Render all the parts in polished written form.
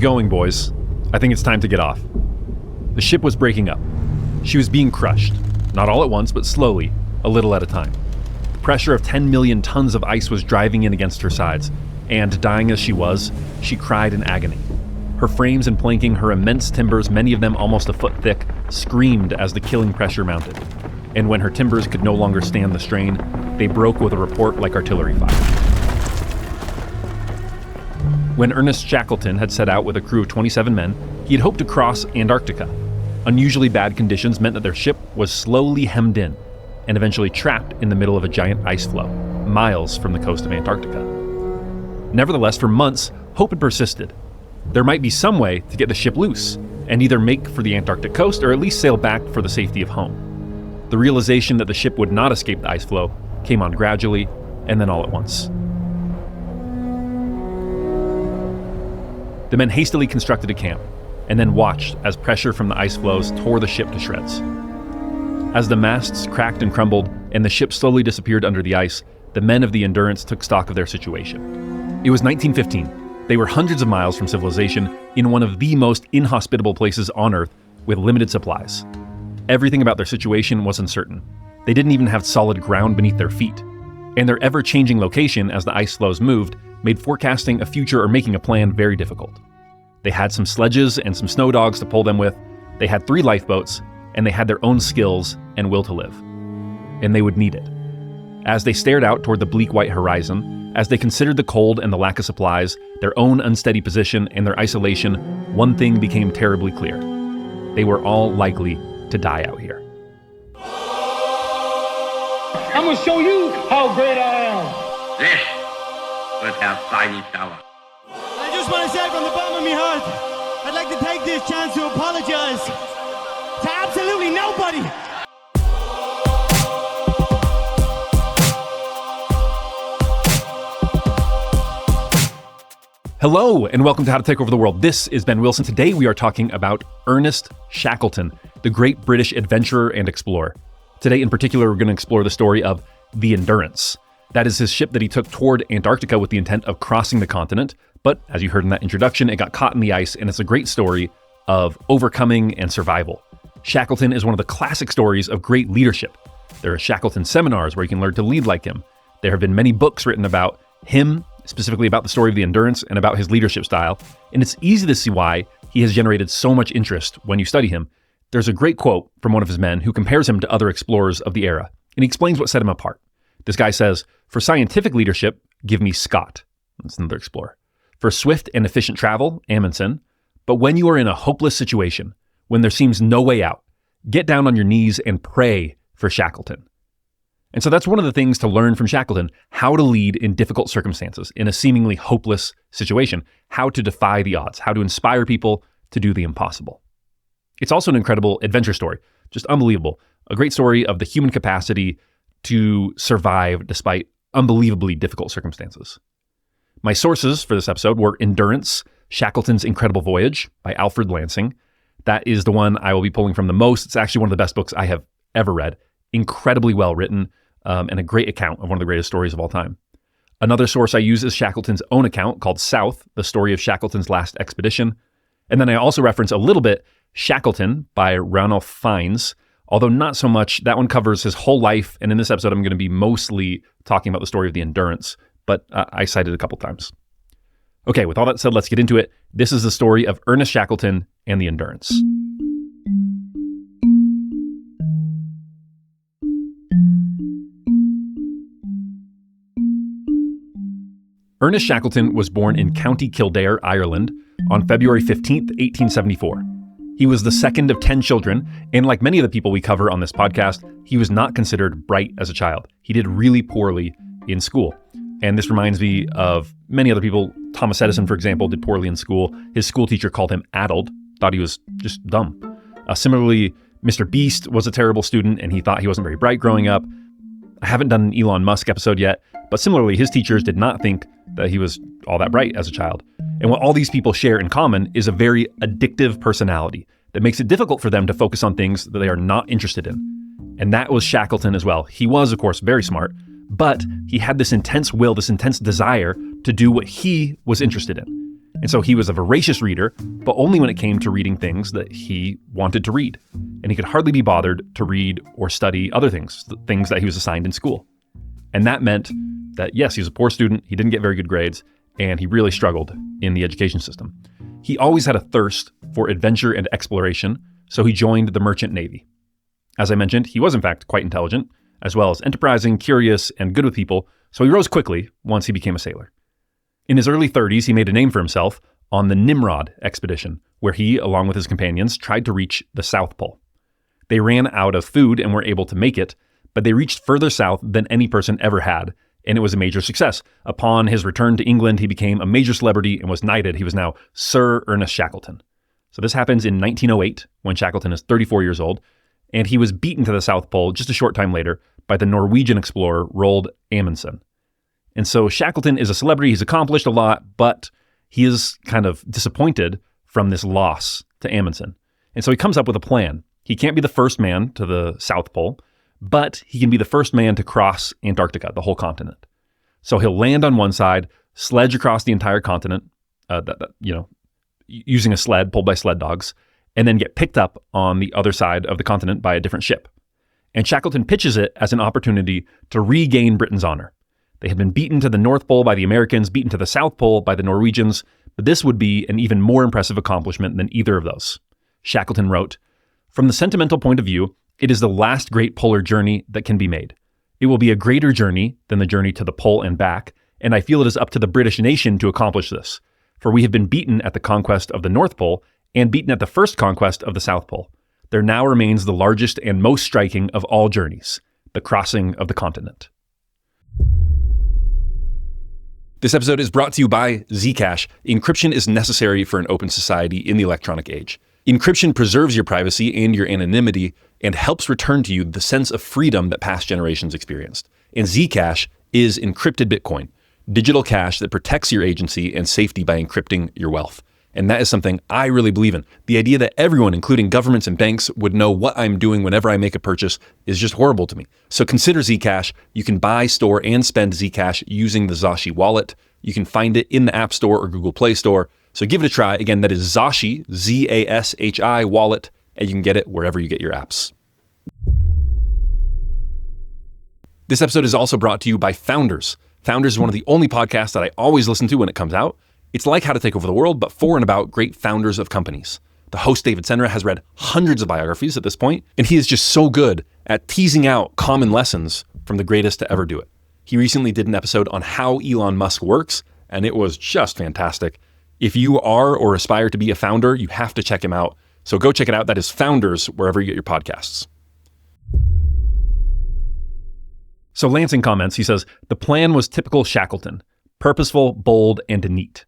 going, boys. I think it's time to get off." The ship was breaking up. She was being crushed, not all at once, but slowly, a little at a time. The pressure of 10 million tons of ice was driving in against her sides, and dying as she was, she cried in agony. Her frames and planking, her immense timbers, many of them almost a foot thick, screamed as the killing pressure mounted. And when her timbers could no longer stand the strain, they broke with a report like artillery fire. When Ernest Shackleton had set out with a crew of 27 men, he had hoped to cross Antarctica. Unusually bad conditions meant that their ship was slowly hemmed in and eventually trapped in the middle of a giant ice floe, miles from the coast of Antarctica. Nevertheless, for months, hope had persisted. There might be some way to get the ship loose and either make for the Antarctic coast or at least sail back for the safety of home. The realization that the ship would not escape the ice floe came on gradually and then all at once. The men hastily constructed a camp and then watched as pressure from the ice floes tore the ship to shreds. As the masts cracked and crumbled and the ship slowly disappeared under the ice, the men of the Endurance took stock of their situation. It was 1915. They were hundreds of miles from civilization in one of the most inhospitable places on Earth with limited supplies. Everything about their situation was uncertain. They didn't even have solid ground beneath their feet. And their ever-changing location as the ice floes moved made forecasting a future or making a plan very difficult. They had some sledges and some snow dogs to pull them with, they had 3 lifeboats, and they had their own skills and will to live. And they would need it. As they stared out toward the bleak white horizon, as they considered the cold and the lack of supplies, their own unsteady position and their isolation, one thing became terribly clear. They were all likely to die out here. I'm gonna show you how great I am. This will have tiny power. I just want to say from the bottom of my heart, I'd like to take this chance to apologize to absolutely nobody. Hello, and welcome to How to Take Over the World. This is Ben Wilson. Today we are talking about Ernest Shackleton, the great British adventurer and explorer. Today in particular, we're going to explore the story of the Endurance. That is his ship that he took toward Antarctica with the intent of crossing the continent. But as you heard in that introduction, it got caught in the ice, and it's a great story of overcoming and survival. Shackleton is one of the classic stories of great leadership. There are Shackleton seminars where you can learn to lead like him. There have been many books written about him, specifically about the story of the Endurance and about his leadership style, and it's easy to see why he has generated so much interest when you study him. There's a great quote from one of his men who compares him to other explorers of the era, and he explains what set him apart. This guy says, "For scientific leadership, give me Scott." That's another explorer. "For swift and efficient travel, Amundsen. But when you are in a hopeless situation, when there seems no way out, get down on your knees and pray for Shackleton." And so that's one of the things to learn from Shackleton, how to lead in difficult circumstances, in a seemingly hopeless situation, how to defy the odds, how to inspire people to do the impossible. It's also an incredible adventure story, just unbelievable. A great story of the human capacity to survive despite unbelievably difficult circumstances. My sources for this episode were Endurance, Shackleton's Incredible Voyage by Alfred Lansing. That is the one I will be pulling from the most. It's actually one of the best books I have ever read. Incredibly well written, and a great account of one of the greatest stories of all time. Another source I use is Shackleton's own account called South, the story of Shackleton's last expedition. And then I also reference a little bit Shackleton by Ranulph Fiennes, although not so much. That one covers his whole life, and in this episode I'm going to be mostly talking about the story of the Endurance, but I cited it a couple times. Okay, with all that said, let's get into it. This is the story of Ernest Shackleton and the Endurance. Ernest Shackleton was born in County Kildare, Ireland, on February 15th, 1874. He was the second of 10 children, and like many of the people we cover on this podcast, he was not considered bright as a child. He did really poorly in school. And this reminds me of many other people. Thomas Edison, for example, did poorly in school. His school teacher called him addled, thought he was just dumb. Similarly, Mr. Beast was a terrible student, and he thought he wasn't very bright growing up. I haven't done an Elon Musk episode yet, but similarly, his teachers did not think that he was all that bright as a child. And what all these people share in common is a very addictive personality that makes it difficult for them to focus on things that they are not interested in. And that was Shackleton as well. He was, of course, very smart, but he had this intense will, this intense desire to do what he was interested in. And so he was a voracious reader, but only when it came to reading things that he wanted to read. And he could hardly be bothered to read or study other things, the things that he was assigned in school. And that meant that, yes, he was a poor student, he didn't get very good grades, and he really struggled in the education system. He always had a thirst for adventure and exploration, so he joined the merchant navy. As I mentioned, he was in fact quite intelligent, as well as enterprising, curious, and good with people, so he rose quickly once he became a sailor. In his early 30s, he made a name for himself on the Nimrod expedition, where he, along with his companions, tried to reach the South Pole. They ran out of food and were able to make it, but they reached further south than any person ever had, and it was a major success. Upon his return to England, he became a major celebrity and was knighted. He was now Sir Ernest Shackleton. So this happens in 1908, when Shackleton is 34 years old, and he was beaten to the South Pole just a short time later by the Norwegian explorer Roald Amundsen. And so Shackleton is a celebrity, he's accomplished a lot, but he is kind of disappointed from this loss to Amundsen. And so he comes up with a plan. He can't be the first man to the South Pole, but he can be the first man to cross Antarctica, the whole continent. So he'll land on one side, sledge across the entire continent, using a sled pulled by sled dogs, and then get picked up on the other side of the continent by a different ship. And Shackleton pitches it as an opportunity to regain Britain's honor. They had been beaten to the North Pole by the Americans, beaten to the South Pole by the Norwegians, but this would be an even more impressive accomplishment than either of those. Shackleton wrote, "From the sentimental point of view, it is the last great polar journey that can be made. It will be a greater journey than the journey to the pole and back, and I feel it is up to the British nation to accomplish this, for we have been beaten at the conquest of the North Pole and beaten at the first conquest of the South Pole. There now remains the largest and most striking of all journeys, the crossing of the continent." This episode is brought to you by Zcash. Encryption is necessary for an open society in the electronic age. Encryption preserves your privacy and your anonymity and helps return to you the sense of freedom that past generations experienced. And Zcash is encrypted Bitcoin, digital cash that protects your agency and safety by encrypting your wealth. And that is something I really believe in. The idea that everyone, including governments and banks, would know what I'm doing whenever I make a purchase is just horrible to me. So consider Zcash. You can buy, store, and spend Zcash using the Zashi wallet. You can find it in the App Store or Google Play Store. So give it a try. Again, that is Zashi, Z-A-S-H-I wallet, and you can get it wherever you get your apps. This episode is also brought to you by Founders. Founders is one of the only podcasts that I always listen to when it comes out. It's like How to Take Over the World, but for and about great founders of companies. The host, David Senra, has read hundreds of biographies at this point, and he is just so good at teasing out common lessons from the greatest to ever do it. He recently did an episode on how Elon Musk works, and it was just fantastic. If you are or aspire to be a founder, you have to check him out. So go check it out. That is Founders, wherever you get your podcasts. So Lansing comments, he says, "The plan was typical Shackleton, purposeful, bold, and neat.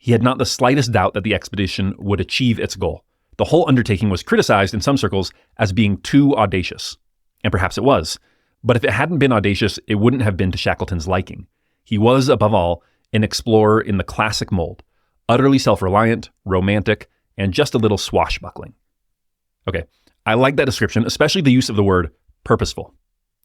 He had not the slightest doubt that the expedition would achieve its goal. The whole undertaking was criticized in some circles as being too audacious. And perhaps it was. But if it hadn't been audacious, it wouldn't have been to Shackleton's liking. He was, above all, an explorer in the classic mold, utterly self-reliant, romantic, and just a little swashbuckling." Okay, I like that description, especially the use of the word purposeful.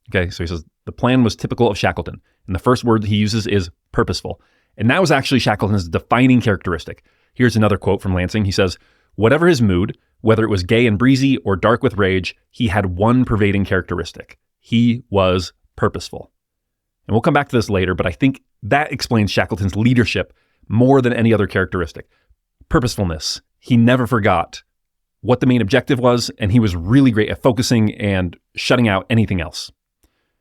Okay, so he says, the plan was typical of Shackleton. And the first word he uses is purposeful. And that was actually Shackleton's defining characteristic. Here's another quote from Lansing. He says, "Whatever his mood, whether it was gay and breezy or dark with rage, he had one pervading characteristic. He was purposeful." And we'll come back to this later, but I think that explains Shackleton's leadership more than any other characteristic. Purposefulness. He never forgot what the main objective was, and he was really great at focusing and shutting out anything else.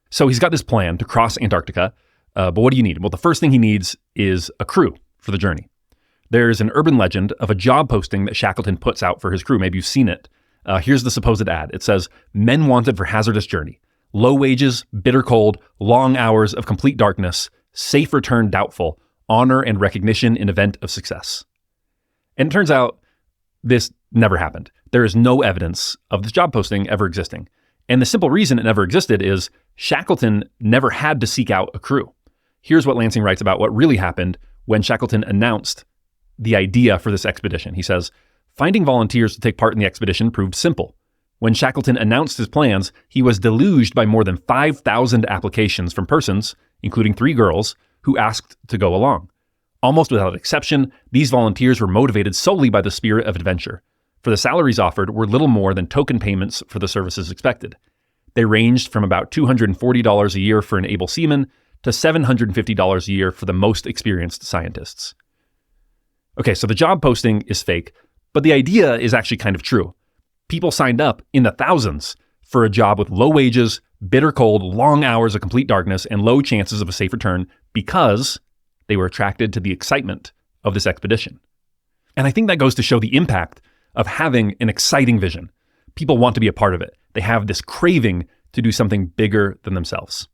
So he's got this plan to cross Antarctica, but what do you need? Well, the first thing he needs is a crew for the journey. There's an urban legend of a job posting that Shackleton puts out for his crew. Maybe you've seen it. Here's the supposed ad. It says, "Men wanted for hazardous journey. Low wages, bitter cold, long hours of complete darkness, safe return doubtful, honor and recognition in event of success." And it turns out this never happened. There is no evidence of this job posting ever existing. And the simple reason it never existed is Shackleton never had to seek out a crew. Here's what Lansing writes about what really happened when Shackleton announced the idea for this expedition. He says, "Finding volunteers to take part in the expedition proved simple. When Shackleton announced his plans, he was deluged by more than 5,000 applications from persons, including 3 girls, who asked to go along. Almost without exception, these volunteers were motivated solely by the spirit of adventure, for the salaries offered were little more than token payments for the services expected. They ranged from about $240 a year for an able seaman to $750 a year for the most experienced scientists. Okay, so the job posting is fake, but the idea is actually kind of true. People signed up in the thousands for a job with low wages, bitter cold, long hours of complete darkness, and low chances of a safe return because they were attracted to the excitement of this expedition. And I think that goes to show the impact of having an exciting vision. People want to be a part of it. They have this craving to do something bigger than themselves.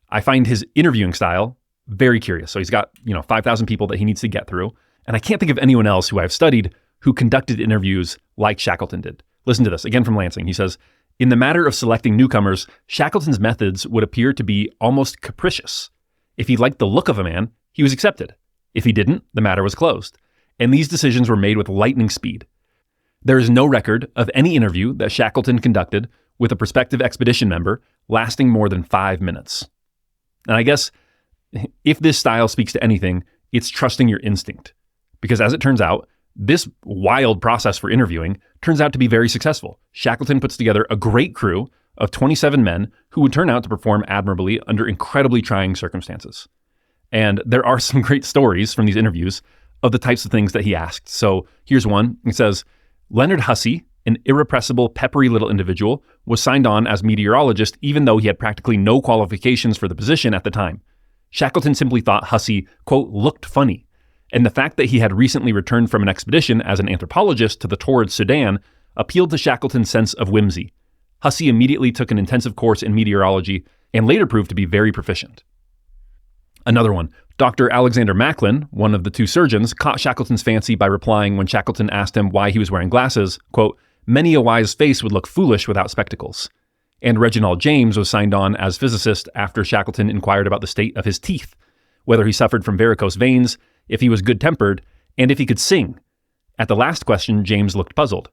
I find his interviewing style very curious. So he's got, 5,000 people that he needs to get through. And I can't think of anyone else who I've studied who conducted interviews like Shackleton did. Listen to this, again from Lansing. He says, in the matter of selecting newcomers, Shackleton's methods would appear to be almost capricious. If he liked the look of a man, he was accepted. If he didn't, the matter was closed. And these decisions were made with lightning speed. There is no record of any interview that Shackleton conducted with a prospective expedition member lasting more than 5 minutes. And I guess if this style speaks to anything, it's trusting your instinct. Because as it turns out, this wild process for interviewing turns out to be very successful. Shackleton puts together a great crew of 27 men who would turn out to perform admirably under incredibly trying circumstances. And there are some great stories from these interviews of the types of things that he asked. So here's one. It says, Leonard Hussey, an irrepressible, peppery little individual, was signed on as meteorologist even though he had practically no qualifications for the position at the time. Shackleton simply thought Hussey, quote, looked funny. And the fact that he had recently returned from an expedition as an anthropologist to the torrid Sudan appealed to Shackleton's sense of whimsy. Hussey immediately took an intensive course in meteorology and later proved to be very proficient. Another one. Dr. Alexander Macklin, one of the two surgeons, caught Shackleton's fancy by replying when Shackleton asked him why he was wearing glasses, quote, many a wise face would look foolish without spectacles. And Reginald James was signed on as physicist after Shackleton inquired about the state of his teeth, whether he suffered from varicose veins, if he was good-tempered, and if he could sing. At the last question, James looked puzzled.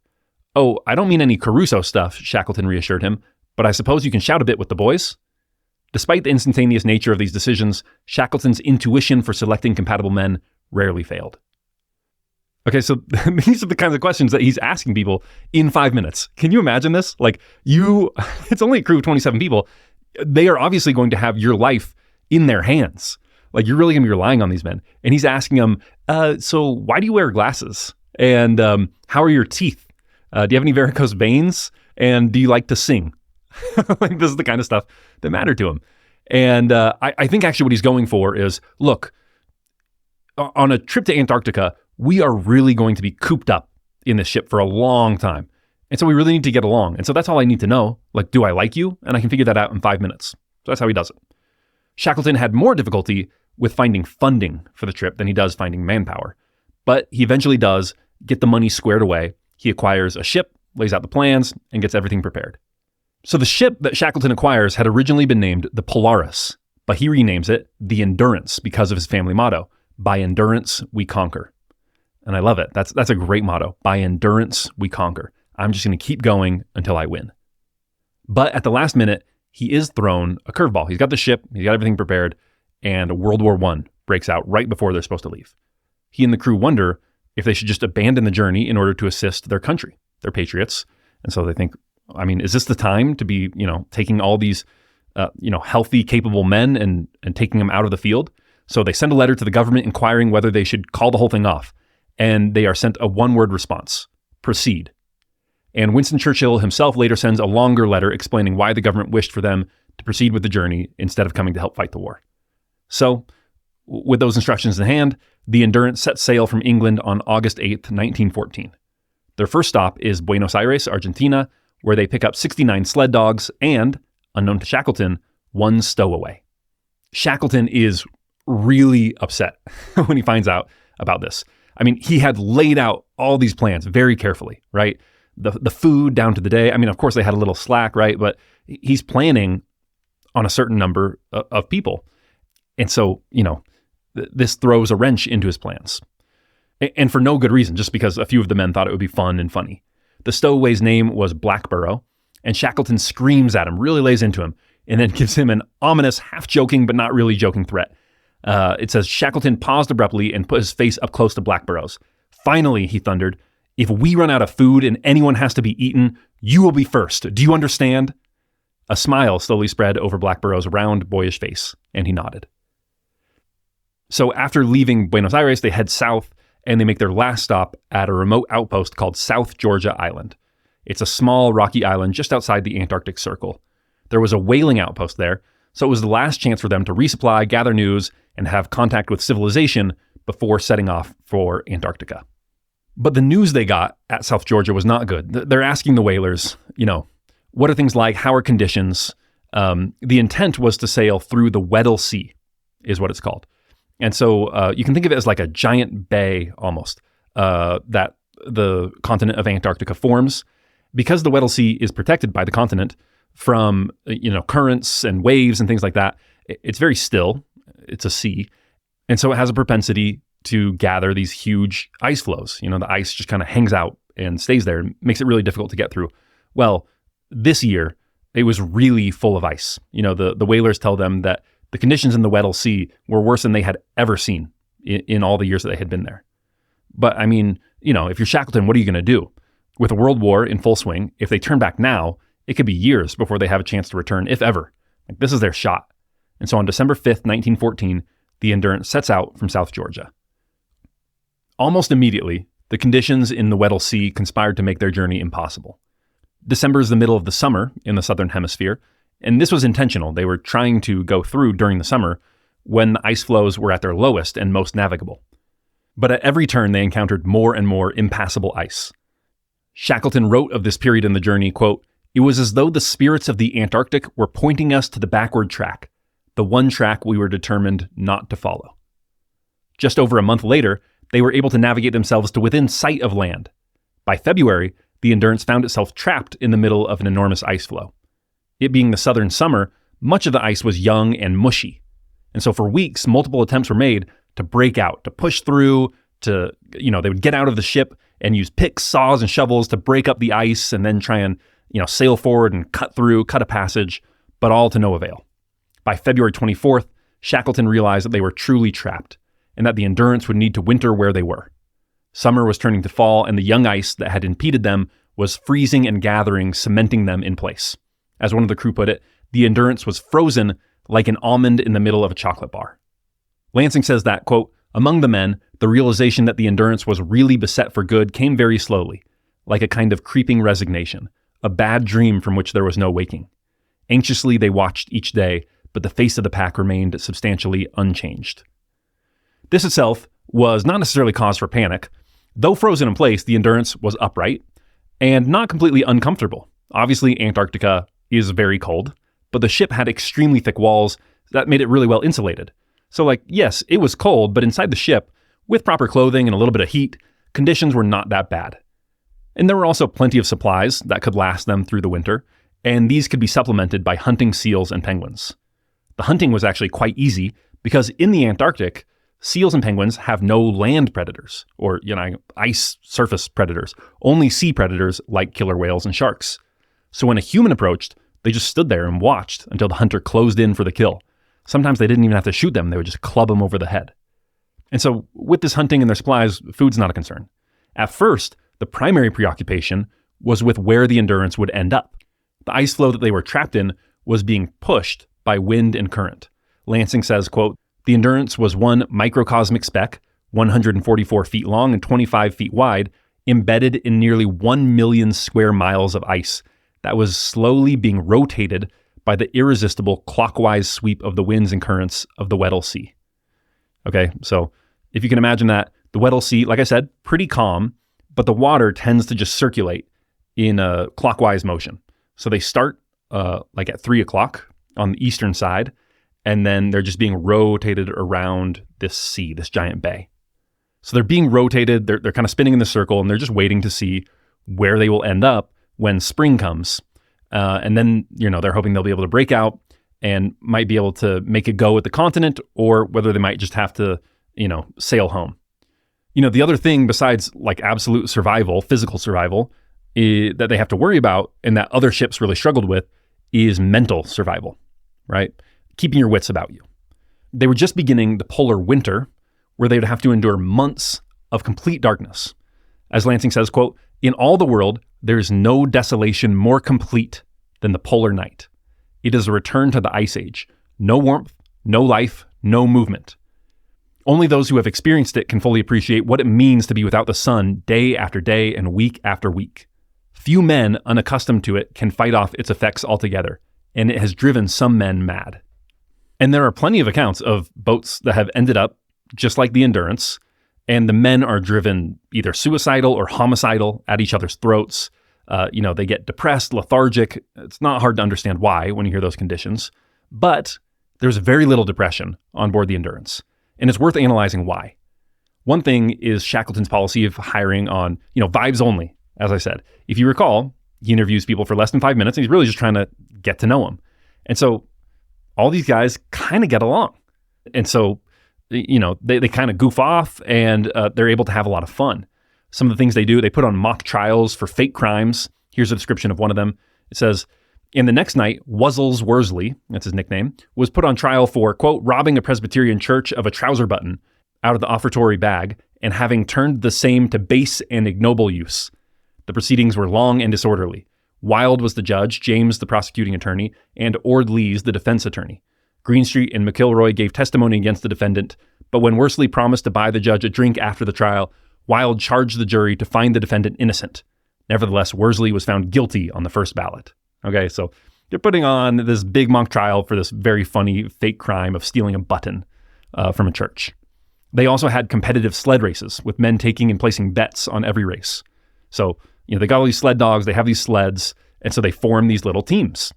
Oh, I don't mean any Caruso stuff, Shackleton reassured him, but I suppose you can shout a bit with the boys? Despite the instantaneous nature of these decisions, Shackleton's intuition for selecting compatible men rarely failed. Okay, so these are the kinds of questions that he's asking people in 5 minutes. Can you imagine this? It's only a crew of 27 people. They are obviously going to have your life in their hands. You're really going to be relying on these men. And he's asking them, so why do you wear glasses? And how are your teeth? Do you have any varicose veins? And do you like to sing? This is the kind of stuff that mattered to him. And I think actually what he's going for is, look, on a trip to Antarctica, we are really going to be cooped up in this ship for a long time. And so we really need to get along. And so that's all I need to know. Do I like you? And I can figure that out in 5 minutes. So that's how he does it. Shackleton had more difficulty with finding funding for the trip than he does finding manpower. But he eventually does get the money squared away. He acquires a ship, lays out the plans, and gets everything prepared. So the ship that Shackleton acquires had originally been named the Polaris, but he renames it the Endurance because of his family motto, by endurance we conquer. And I love it. That's a great motto. By endurance we conquer. I'm just going to keep going until I win. But at the last minute, he is thrown a curveball. He's got the ship, he's got everything prepared, and World War I breaks out right before they're supposed to leave. He and the crew wonder if they should just abandon the journey in order to assist their country. They're patriots. And so they think, is this the time to be, taking all these, healthy, capable men and taking them out of the field? So they send a letter to the government inquiring whether they should call the whole thing off. And they are sent a one-word response: proceed. And Winston Churchill himself later sends a longer letter explaining why the government wished for them to proceed with the journey instead of coming to help fight the war. So, with those instructions in hand, the Endurance set sail from England on August 8th, 1914. Their first stop is Buenos Aires, Argentina, where they pick up 69 sled dogs and, unknown to Shackleton, 1 stowaway. Shackleton is really upset when he finds out about this. He had laid out all these plans very carefully, right? The food down to the day. Of course they had a little slack, right? But he's planning on a certain number of people. And so, this throws a wrench into his plans. And for no good reason, just because a few of the men thought it would be fun and funny. The stowaway's name was Blackborough, and Shackleton screams at him, really lays into him, and then gives him an ominous, half-joking but not really joking threat. It says, Shackleton paused abruptly and put his face up close to Blackborough's. Finally, he thundered, if we run out of food and anyone has to be eaten, you will be first. Do you understand? A smile slowly spread over Blackborough's round, boyish face, and he nodded. So after leaving Buenos Aires, they head south and they make their last stop at a remote outpost called South Georgia Island. It's a small rocky island just outside the Antarctic Circle. There was a whaling outpost there, so it was the last chance for them to resupply, gather news, and have contact with civilization before setting off for Antarctica. But the news they got at South Georgia was not good. They're asking the whalers, what are things like? How are conditions? The intent was to sail through the Weddell Sea, is what it's called. And so you can think of it as like a giant bay almost that the continent of Antarctica forms. Because the Weddell Sea is protected by the continent from currents and waves and things like that, it's very still. It's a sea. And so it has a propensity to gather these huge ice flows. The ice just kind of hangs out and stays there and makes it really difficult to get through. Well, this year, it was really full of ice. The whalers tell them that the conditions in the Weddell Sea were worse than they had ever seen in all the years that they had been there. But I mean, if you're Shackleton, what are you going to do? With a world war in full swing, if they turn back now, it could be years before they have a chance to return, if ever. This is their shot. And so on December 5th, 1914, the Endurance sets out from South Georgia. Almost immediately, the conditions in the Weddell Sea conspired to make their journey impossible. December is the middle of the summer in the southern hemisphere, and this was intentional. They were trying to go through during the summer when the ice flows were at their lowest and most navigable. But at every turn, they encountered more and more impassable ice. Shackleton wrote of this period in the journey, quote, "It was as though the spirits of the Antarctic were pointing us to the backward track, the one track we were determined not to follow." Just over a month later, they were able to navigate themselves to within sight of land. By February, the Endurance found itself trapped in the middle of an enormous ice flow. It being the southern summer, much of the ice was young and mushy. And so for weeks, multiple attempts were made to break out, to push through, they would get out of the ship and use picks, saws, and shovels to break up the ice and then try and, sail forward and cut a passage, but all to no avail. By February 24th, Shackleton realized that they were truly trapped and that the Endurance would need to winter where they were. Summer was turning to fall, and the young ice that had impeded them was freezing and gathering, cementing them in place. As one of the crew put it, the Endurance was frozen like an almond in the middle of a chocolate bar. Lansing says that, quote, "Among the men, the realization that the Endurance was really beset for good came very slowly, like a kind of creeping resignation, a bad dream from which there was no waking. Anxiously they watched each day, but the face of the pack remained substantially unchanged." This itself was not necessarily cause for panic. Though frozen in place, the Endurance was upright and not completely uncomfortable. Obviously, Antarctica is very cold, but the ship had extremely thick walls that made it really well insulated. So yes, it was cold, but inside the ship, with proper clothing and a little bit of heat, conditions were not that bad. And there were also plenty of supplies that could last them through the winter, and these could be supplemented by hunting seals and penguins. The hunting was actually quite easy because in the Antarctic, seals and penguins have no land predators or, ice surface predators, only sea predators like killer whales and sharks. So when a human approached, they just stood there and watched until the hunter closed in for the kill. Sometimes they didn't even have to shoot them. They would just club them over the head. And so with this hunting and their supplies, food's not a concern. At first, the primary preoccupation was with where the Endurance would end up. The ice flow that they were trapped in was being pushed by wind and current. Lansing says, quote, "The Endurance was one microcosmic speck, 144 feet long and 25 feet wide, embedded in nearly 1 million square miles of ice that was slowly being rotated by the irresistible clockwise sweep of the winds and currents of the Weddell Sea." Okay, so if you can imagine that, the Weddell Sea, like I said, pretty calm, but the water tends to just circulate in a clockwise motion. So they start at 3 o'clock on the eastern side, and then they're just being rotated around this sea, this giant bay. So they're being rotated, they're kind of spinning in the circle, and they're just waiting to see where they will end up when spring comes. And then, they're hoping they'll be able to break out and might be able to make a go at the continent, or whether they might just have to, sail home. The other thing besides absolute survival, physical survival, that they have to worry about and that other ships really struggled with is mental survival, right? Keeping your wits about you. They were just beginning the polar winter, where they would have to endure months of complete darkness. As Lansing says, quote, "In all the world, there is no desolation more complete than the polar night. It is a return to the ice age. No warmth, no life, no movement. Only those who have experienced it can fully appreciate what it means to be without the sun day after day and week after week. Few men unaccustomed to it can fight off its effects altogether, and it has driven some men mad." And there are plenty of accounts of boats that have ended up just like the Endurance, and the men are driven either suicidal or homicidal at each other's throats. They get depressed, lethargic. It's not hard to understand why when you hear those conditions, but there's very little depression on board the Endurance. And it's worth analyzing why. One thing is Shackleton's policy of hiring on, vibes only, as I said. If you recall, he interviews people for less than 5 minutes, and he's really just trying to get to know them. And so all these guys kind of get along. And so, they kind of goof off, and they're able to have a lot of fun. Some of the things they do, they put on mock trials for fake crimes. Here's a description of one of them. It says, "In the next night, Wuzzles Worsley," that's his nickname, "was put on trial for, quote, robbing a Presbyterian church of a trouser button out of the offertory bag and having turned the same to base and ignoble use. The proceedings were long and disorderly. Wild was the judge, James the prosecuting attorney, and Ord Lees the defense attorney. Greenstreet and McIlroy gave testimony against the defendant, but when Worsley promised to buy the judge a drink after the trial, Wild charged the jury to find the defendant innocent. Nevertheless, Worsley was found guilty on the first ballot." Okay, so they're putting on this big mock trial for this very funny fake crime of stealing a button from a church. They also had competitive sled races with men taking and placing bets on every race. So, they got all these sled dogs, they have these sleds, and so they form these little teams.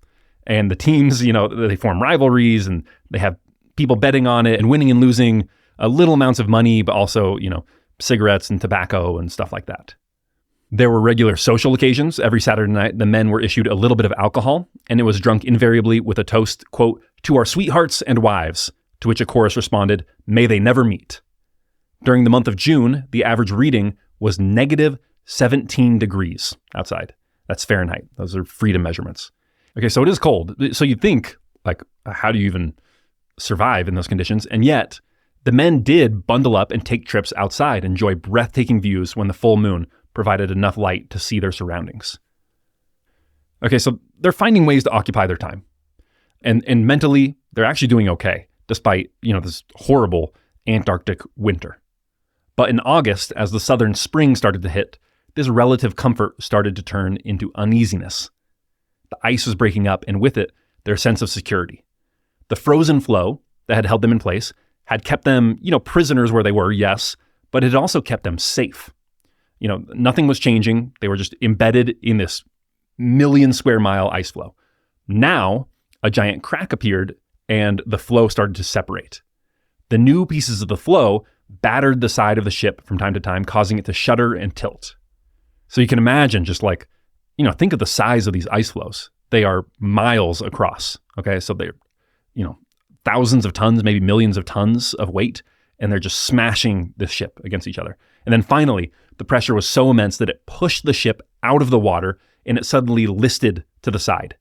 And the teams, they form rivalries, and they have people betting on it and winning and losing little amounts of money, but also, cigarettes and tobacco and stuff like that. There were regular social occasions. Every Saturday night, the men were issued a little bit of alcohol, and it was drunk invariably with a toast, quote, "to our sweethearts and wives," to which a chorus responded, "May they never meet." During the month of June, the average reading was negative 17 degrees outside. That's Fahrenheit. Those are freedom measurements. Okay, so it is cold. So you'd think, how do you even survive in those conditions? And yet, the men did bundle up and take trips outside, enjoy breathtaking views when the full moon provided enough light to see their surroundings. Okay, so they're finding ways to occupy their time. And mentally, they're actually doing okay, despite, this horrible Antarctic winter. But in August, as the southern spring started to hit, this relative comfort started to turn into uneasiness. The ice was breaking up, and with it, their sense of security. The frozen floe that had held them in place had kept them, prisoners where they were, yes, but it had also kept them safe. Nothing was changing. They were just embedded in this million square mile ice floe. Now, a giant crack appeared, and the floe started to separate. The new pieces of the floe battered the side of the ship from time to time, causing it to shudder and tilt. So you can imagine just think of the size of these ice floes. They are miles across, okay? So they're, thousands of tons, maybe millions of tons of weight, and they're just smashing this ship against each other. And then finally, the pressure was so immense that it pushed the ship out of the water, and it suddenly listed to the side.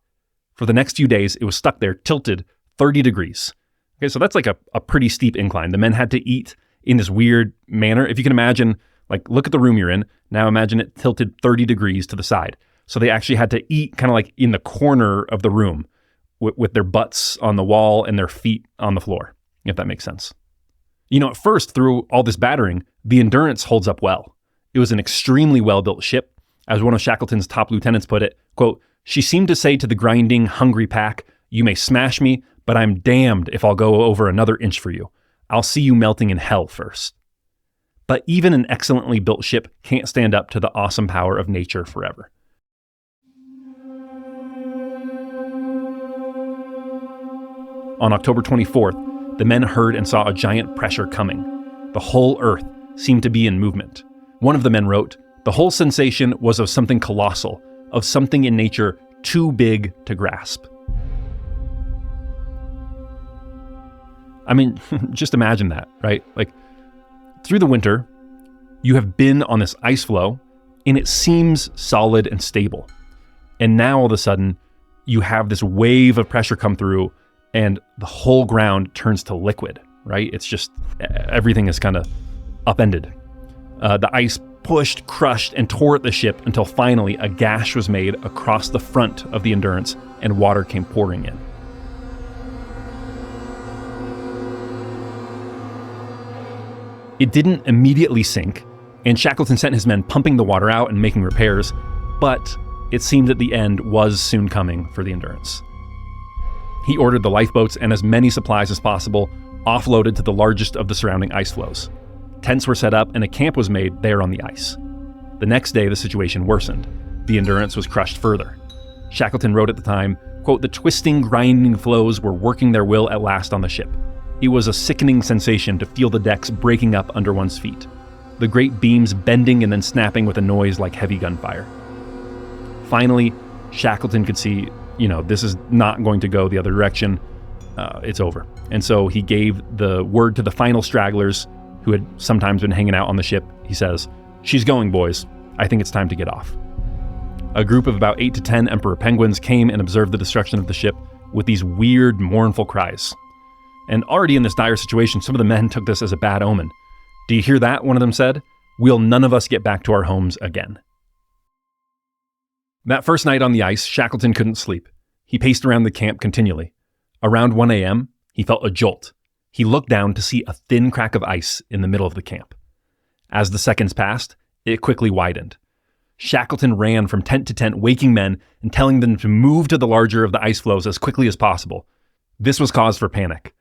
For the next few days, it was stuck there, tilted 30 degrees. Okay, so that's a pretty steep incline. The men had to eat in this weird manner. If you can imagine, look at the room you're in. Now imagine it tilted 30 degrees to the side. So they actually had to eat kind of in the corner of the room with their butts on the wall and their feet on the floor, if that makes sense. At first, through all this battering, the Endurance holds up well. It was an extremely well-built ship. As one of Shackleton's top lieutenants put it, quote, "She seemed to say to the grinding, hungry pack, 'You may smash me, but I'm damned if I'll go over another inch for you. I'll see you melting in hell first.'" But even an excellently built ship can't stand up to the awesome power of nature forever. On October 24th, the men heard and saw a giant pressure coming. The whole Earth seemed to be in movement. One of the men wrote, "The whole sensation was of something colossal, of something in nature too big to grasp." I mean, just imagine that, right? Through the winter, you have been on this ice floe, and it seems solid and stable. And now all of a sudden, you have this wave of pressure come through, and the whole ground turns to liquid, right? It's just, everything is kind of upended. The ice pushed, crushed, and tore at the ship until finally a gash was made across the front of the Endurance and water came pouring in. It didn't immediately sink, and Shackleton sent his men pumping the water out and making repairs, but it seemed that the end was soon coming for the Endurance. He ordered the lifeboats and as many supplies as possible offloaded to the largest of the surrounding ice floes. Tents were set up and a camp was made there on the ice. The next day, the situation worsened. The Endurance was crushed further. Shackleton wrote at the time, quote, "The twisting, grinding floes were working their will at last on the ship. It was a sickening sensation to feel the decks breaking up under one's feet, the great beams bending and then snapping with a noise like heavy gunfire." Finally, Shackleton could see, this is not going to go the other direction. It's over. And so he gave the word to the final stragglers who had sometimes been hanging out on the ship. He says, "She's going, boys. I think it's time to get off." A group of about 8 to 10 emperor penguins came and observed the destruction of the ship with these weird, mournful cries. And already in this dire situation, some of the men took this as a bad omen. "Do you hear that?" one of them said. "We'll none of us get back to our homes again." That first night on the ice, Shackleton couldn't sleep. He paced around the camp continually. Around 1 a.m., he felt a jolt. He looked down to see a thin crack of ice in the middle of the camp. As the seconds passed, it quickly widened. Shackleton ran from tent to tent, waking men and telling them to move to the larger of the ice floes as quickly as possible. This was cause for panic.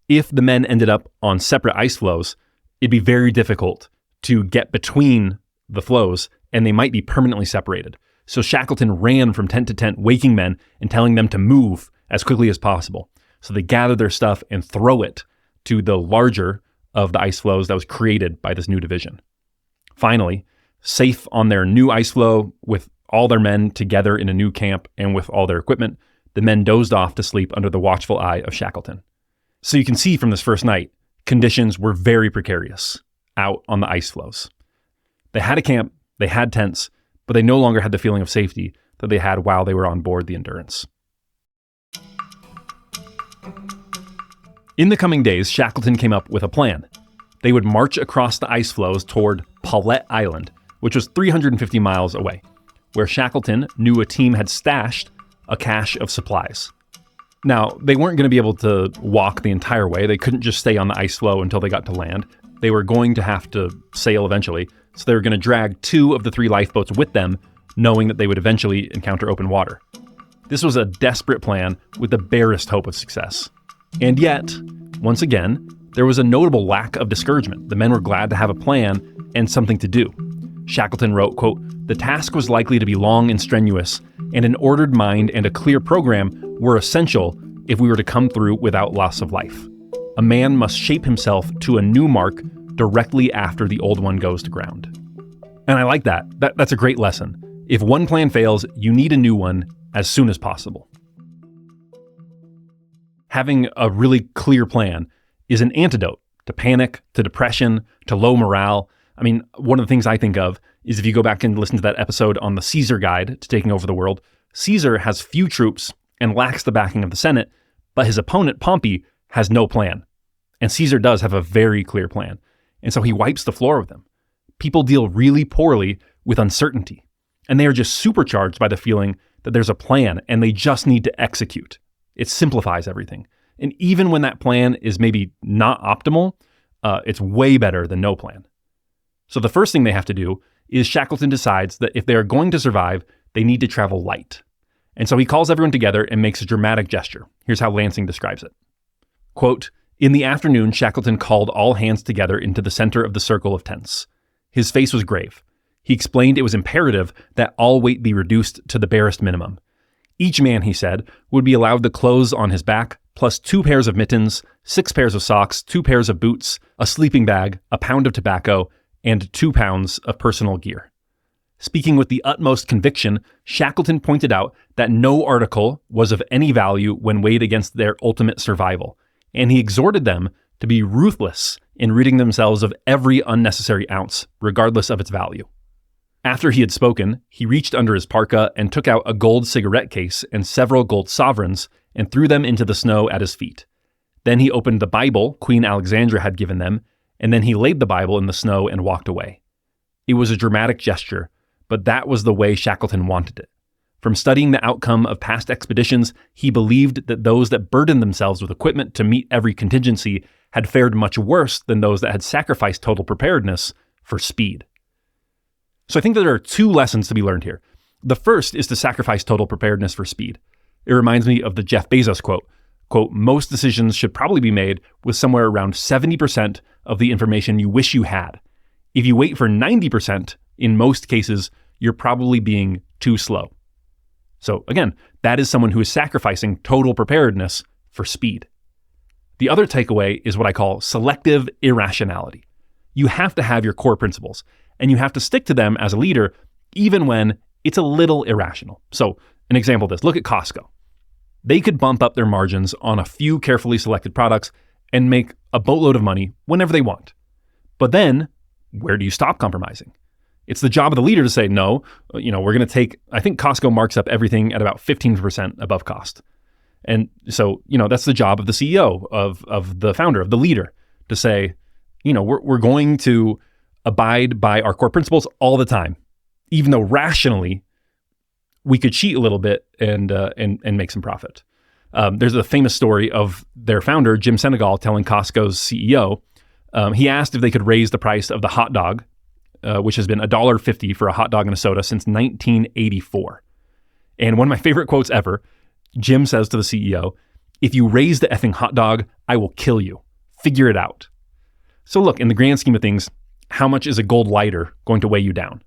If the men ended up on separate ice floes, it'd be very difficult to get between the floes, and they might be permanently separated. So Shackleton ran from tent to tent, waking men and telling them to move as quickly as possible. So they gather their stuff and throw it to the larger of the ice floes that was created by this new division. Finally, safe on their new ice floe with all their men together in a new camp and with all their equipment, the men dozed off to sleep under the watchful eye of Shackleton. So you can see from this first night, conditions were very precarious out on the ice floes. They had a camp, they had tents, but they no longer had the feeling of safety that they had while they were on board the Endurance. In the coming days, Shackleton came up with a plan. They would march across the ice floes toward Paulette Island, which was 350 miles away, where Shackleton knew a team had stashed a cache of supplies. Now, they weren't going to be able to walk the entire way. They couldn't just stay on the ice floe until they got to land. They were going to have to sail eventually, so they were going to drag 2 of the 3 lifeboats with them, knowing that they would eventually encounter open water. This was a desperate plan with the barest hope of success. And yet, once again, there was a notable lack of discouragement. The men were glad to have a plan and something to do. Shackleton wrote, quote, "The task was likely to be long and strenuous, and an ordered mind and a clear program were essential if we were to come through without loss of life. A man must shape himself to a new mark directly after the old one goes to ground." And I like that. That's a great lesson. If one plan fails, you need a new one as soon as possible. Having a really clear plan is an antidote to panic, to depression, to low morale. I mean, one of the things I think of is if you go back and listen to that episode on the Caesar Guide to Taking Over the World, Caesar has few troops and lacks the backing of the Senate, but his opponent, Pompey, has no plan. And Caesar does have a very clear plan. And so he wipes the floor with them. People deal really poorly with uncertainty, and they are just supercharged by the feeling that there's a plan and they just need to execute. It simplifies everything. And even when that plan is maybe not optimal, it's way better than no plan. So the first thing they have to do is Shackleton decides that if they are going to survive, they need to travel light. And so he calls everyone together and makes a dramatic gesture. Here's how Lansing describes it. Quote, "In the afternoon, Shackleton called all hands together into the center of the circle of tents. His face was grave. He explained it was imperative that all weight be reduced to the barest minimum. Each man, he said, would be allowed the clothes on his back, plus 2 pairs of mittens, 6 pairs of socks, 2 pairs of boots, a sleeping bag, a pound of tobacco, and 2 pounds of personal gear." Speaking with the utmost conviction, Shackleton pointed out that no article was of any value when weighed against their ultimate survival, and he exhorted them to be ruthless in ridding themselves of every unnecessary ounce, regardless of its value. After he had spoken, he reached under his parka and took out a gold cigarette case and several gold sovereigns and threw them into the snow at his feet. Then he opened the Bible Queen Alexandra had given them, and then he laid the Bible in the snow and walked away. It was a dramatic gesture, but that was the way Shackleton wanted it. From studying the outcome of past expeditions, he believed that those that burdened themselves with equipment to meet every contingency had fared much worse than those that had sacrificed total preparedness for speed. So I think that there are two lessons to be learned here. The first is to sacrifice total preparedness for speed. It reminds me of the Jeff Bezos quote, most decisions should probably be made with somewhere around 70% of the information you wish you had. If you wait for 90%, in most cases, you're probably being too slow. So again, that is someone who is sacrificing total preparedness for speed. The other takeaway is what I call selective irrationality. You have to have your core principles, and you have to stick to them as a leader, even when it's a little irrational. So an example of this, look at Costco. They could bump up their margins on a few carefully selected products and make a boatload of money whenever they want. But then, where do you stop compromising? It's the job of the leader to say, no, we're going to take, I think Costco marks up everything at about 15% above cost. And so, that's the job of the CEO, of the founder, of the leader, to say, we're going to abide by our core principles all the time, even though rationally we could cheat a little bit and make some profit. There's a famous story of their founder, Jim Senegal, telling Costco's CEO, he asked if they could raise the price of the hot dog, which has been $1.50 for a hot dog and a soda since 1984. And one of my favorite quotes ever, Jim says to the CEO, "If you raise the effing hot dog, I will kill you. Figure it out." So look, in the grand scheme of things, how much is a gold lighter going to weigh you down?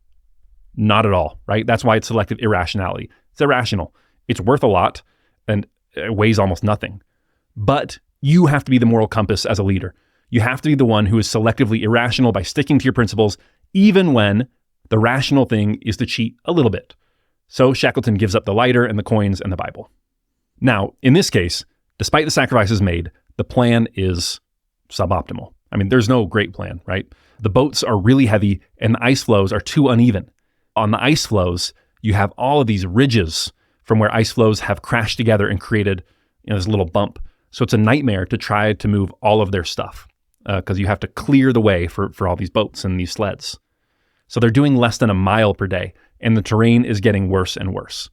Not at all, right? That's why it's selective irrationality. It's irrational. It's worth a lot and it weighs almost nothing. But you have to be the moral compass as a leader. You have to be the one who is selectively irrational by sticking to your principles, even when the rational thing is to cheat a little bit. So Shackleton gives up the lighter and the coins and the Bible. Now, in this case, despite the sacrifices made, the plan is suboptimal. I mean, there's no great plan, right? The boats are really heavy and the ice floes are too uneven. On the ice floes, you have all of these ridges from where ice floes have crashed together and created this little bump. So it's a nightmare to try to move all of their stuff because you have to clear the way for all these boats and these sleds. So they're doing less than a mile per day, and the terrain is getting worse and worse.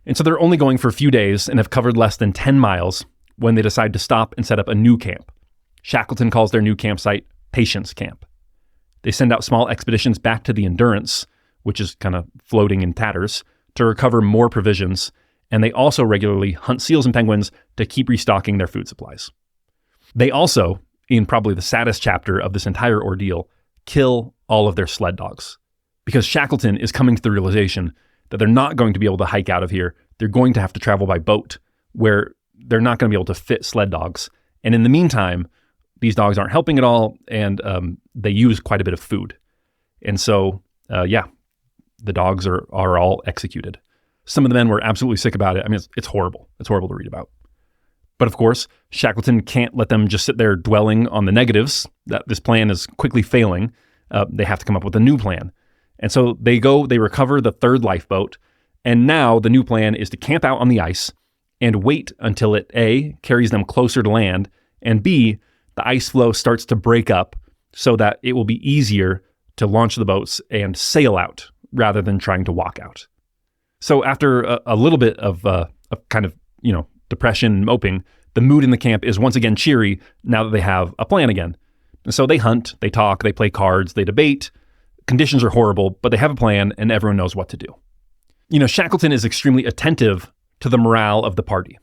And so they're only going for a few days and have covered less than 10 miles when they decide to stop and set up a new camp. Shackleton calls their new campsite Patience Camp. They send out small expeditions back to the Endurance, which is kind of floating in tatters, to recover more provisions, and they also regularly hunt seals and penguins to keep restocking their food supplies. They also, in probably the saddest chapter of this entire ordeal, kill all of their sled dogs. Because Shackleton is coming to the realization that they're not going to be able to hike out of here. They're going to have to travel by boat, where they're not going to be able to fit sled dogs. And in the meantime, these dogs aren't helping at all, and they use quite a bit of food. And so, the dogs are all executed. Some of the men were absolutely sick about it. I mean, it's horrible. It's horrible to read about. But of course, Shackleton can't let them just sit there dwelling on the negatives, that this plan is quickly failing. They have to come up with a new plan. And so they recover the third lifeboat, and now the new plan is to camp out on the ice and wait until it, A, carries them closer to land, and B, the ice floe starts to break up so that it will be easier to launch the boats and sail out rather than trying to walk out. So after a little bit of kind of, depression and moping, the mood in the camp is once again cheery now that they have a plan again. And so they hunt, they talk, they play cards, they debate. Conditions are horrible, but they have a plan and everyone knows what to do. Shackleton is extremely attentive to the morale of the party.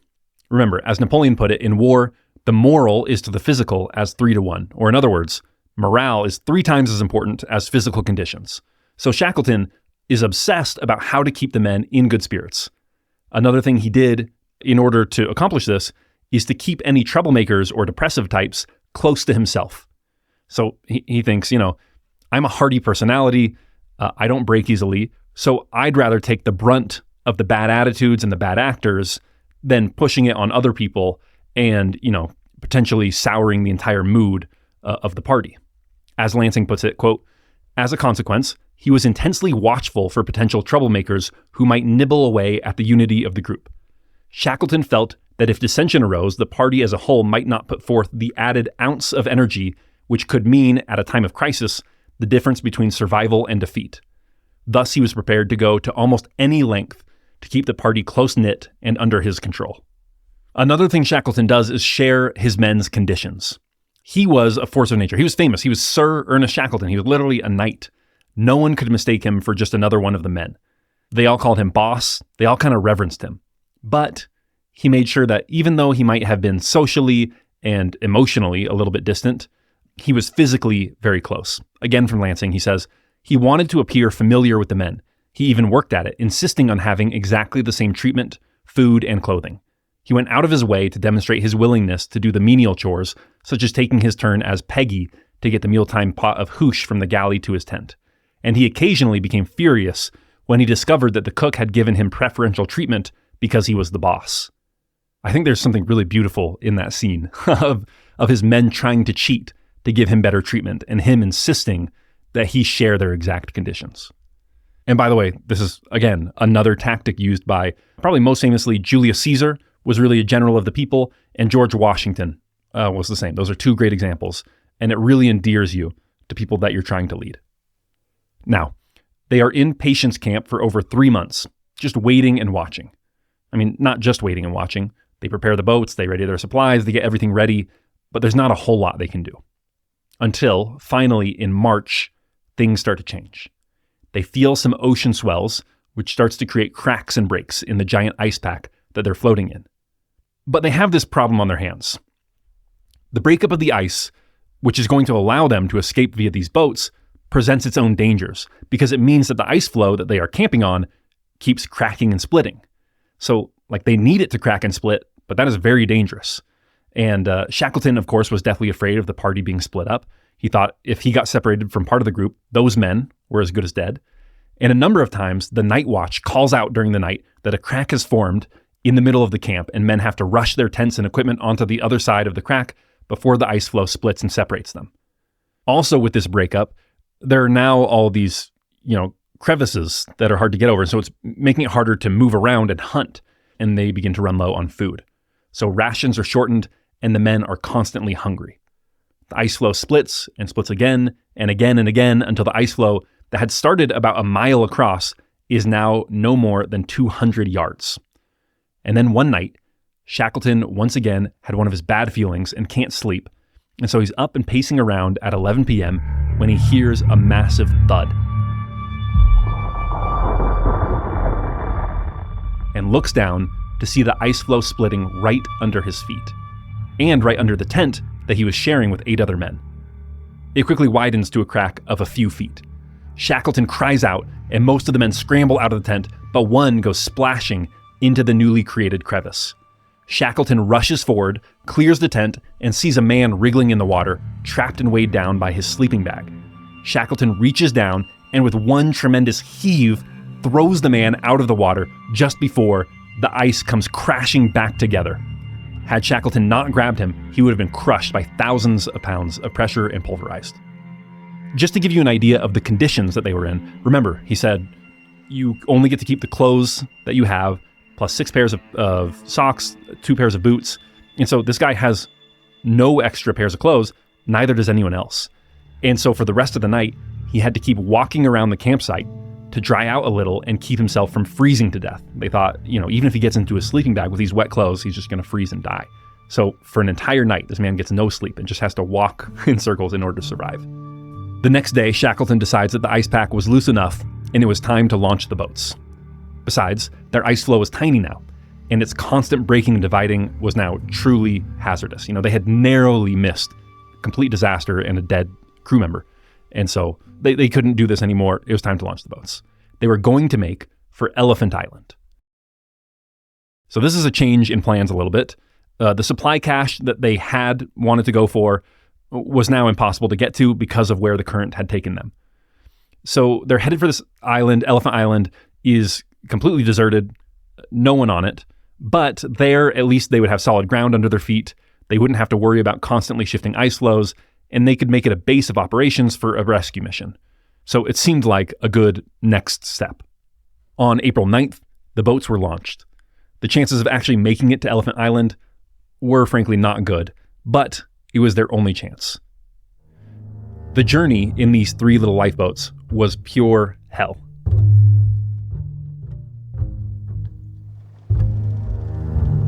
Remember, as Napoleon put it, in war, the moral is to the physical as 3-1. Or in other words, morale is 3 times as important as physical conditions. So Shackleton is obsessed about how to keep the men in good spirits. Another thing he did in order to accomplish this is to keep any troublemakers or depressive types close to himself. So he thinks, I'm a hardy personality. I don't break easily. So I'd rather take the brunt of the bad attitudes and the bad actors than pushing it on other people and, potentially souring the entire mood of the party. As Lansing puts it, quote, "As a consequence, he was intensely watchful for potential troublemakers who might nibble away at the unity of the group. Shackleton felt that if dissension arose, the party as a whole might not put forth the added ounce of energy which could mean, at a time of crisis, the difference between survival and defeat. Thus, he was prepared to go to almost any length to keep the party close-knit and under his control. Another thing Shackleton does is share his men's conditions. He was a force of nature. He was famous. He was Sir Ernest Shackleton. He was literally a knight. No one could mistake him for just another one of the men. They all called him boss. They all kind of reverenced him. But he made sure that even though he might have been socially and emotionally a little bit distant, he was physically very close. Again, from Lansing, he says, he wanted to appear familiar with the men. He even worked at it, insisting on having exactly the same treatment, food, and clothing. He went out of his way to demonstrate his willingness to do the menial chores, such as taking his turn as Peggy to get the mealtime pot of hoosh from the galley to his tent. And he occasionally became furious when he discovered that the cook had given him preferential treatment because he was the boss. I think there's something really beautiful in that scene of his men trying to cheat to give him better treatment and him insisting that he share their exact conditions. And by the way, this is, again, another tactic used by, probably most famously, Julius Caesar was really a general of the people, and George Washington was the same. Those are two great examples, and it really endears you to people that you're trying to lead. Now, they are in patience camp for over 3 months, just waiting and watching. I mean, not just waiting and watching. They prepare the boats, they ready their supplies, they get everything ready, but there's not a whole lot they can do. Until, finally, in March, things start to change. They feel some ocean swells, which starts to create cracks and breaks in the giant ice pack that they're floating in. But they have this problem on their hands. The breakup of the ice, which is going to allow them to escape via these boats, presents its own dangers because it means that the ice floe that they are camping on keeps cracking and splitting. So, they need it to crack and split, but that is very dangerous. And Shackleton, of course, was deathly afraid of the party being split up. He thought if he got separated from part of the group, those men were as good as dead. And a number of times, the night watch calls out during the night that a crack has formed in the middle of the camp, and men have to rush their tents and equipment onto the other side of the crack before the ice floe splits and separates them. Also, with this breakup, there are now all these, crevices that are hard to get over. So it's making it harder to move around and hunt, and they begin to run low on food. So rations are shortened, and the men are constantly hungry. The ice floe splits and splits again and again and again until the ice floe that had started about a mile across is now no more than 200 yards. And then one night, Shackleton once again had one of his bad feelings and can't sleep. And so he's up and pacing around at 11 p.m. when he hears a massive thud. And looks down to see the ice floe splitting right under his feet, and right under the tent that he was sharing with 8 other men. It quickly widens to a crack of a few feet. Shackleton cries out, and most of the men scramble out of the tent, but one goes splashing into the newly created crevice. Shackleton rushes forward, clears the tent, and sees a man wriggling in the water, trapped and weighed down by his sleeping bag. Shackleton reaches down, and with one tremendous heave, throws the man out of the water just before the ice comes crashing back together. Had Shackleton not grabbed him, he would have been crushed by thousands of pounds of pressure and pulverized. Just to give you an idea of the conditions that they were in, remember, he said, you only get to keep the clothes that you have, plus 6 pairs of socks, 2 pairs of boots. And so this guy has no extra pairs of clothes, neither does anyone else. And so for the rest of the night, he had to keep walking around the campsite to dry out a little and keep himself from freezing to death. They thought, even if he gets into his sleeping bag with these wet clothes, he's just going to freeze and die. So for an entire night, this man gets no sleep and just has to walk in circles in order to survive. The next day, Shackleton decides that the ice pack was loose enough and it was time to launch the boats. Besides, their ice floe was tiny now, and its constant breaking and dividing was now truly hazardous. They had narrowly missed complete disaster and a dead crew member. And so they couldn't do this anymore. It was time to launch the boats. They were going to make for Elephant Island. So this is a change in plans a little bit. The supply cache that they had wanted to go for was now impossible to get to because of where the current had taken them. So they're headed for this island. Elephant Island is completely deserted, no one on it, but there at least they would have solid ground under their feet. They wouldn't have to worry about constantly shifting ice floes, and they could make it a base of operations for a rescue mission. So it seemed like a good next step. On April 9th, the boats were launched. The chances of actually making it to Elephant Island were frankly not good, but it was their only chance. The journey in these 3 little lifeboats was pure hell.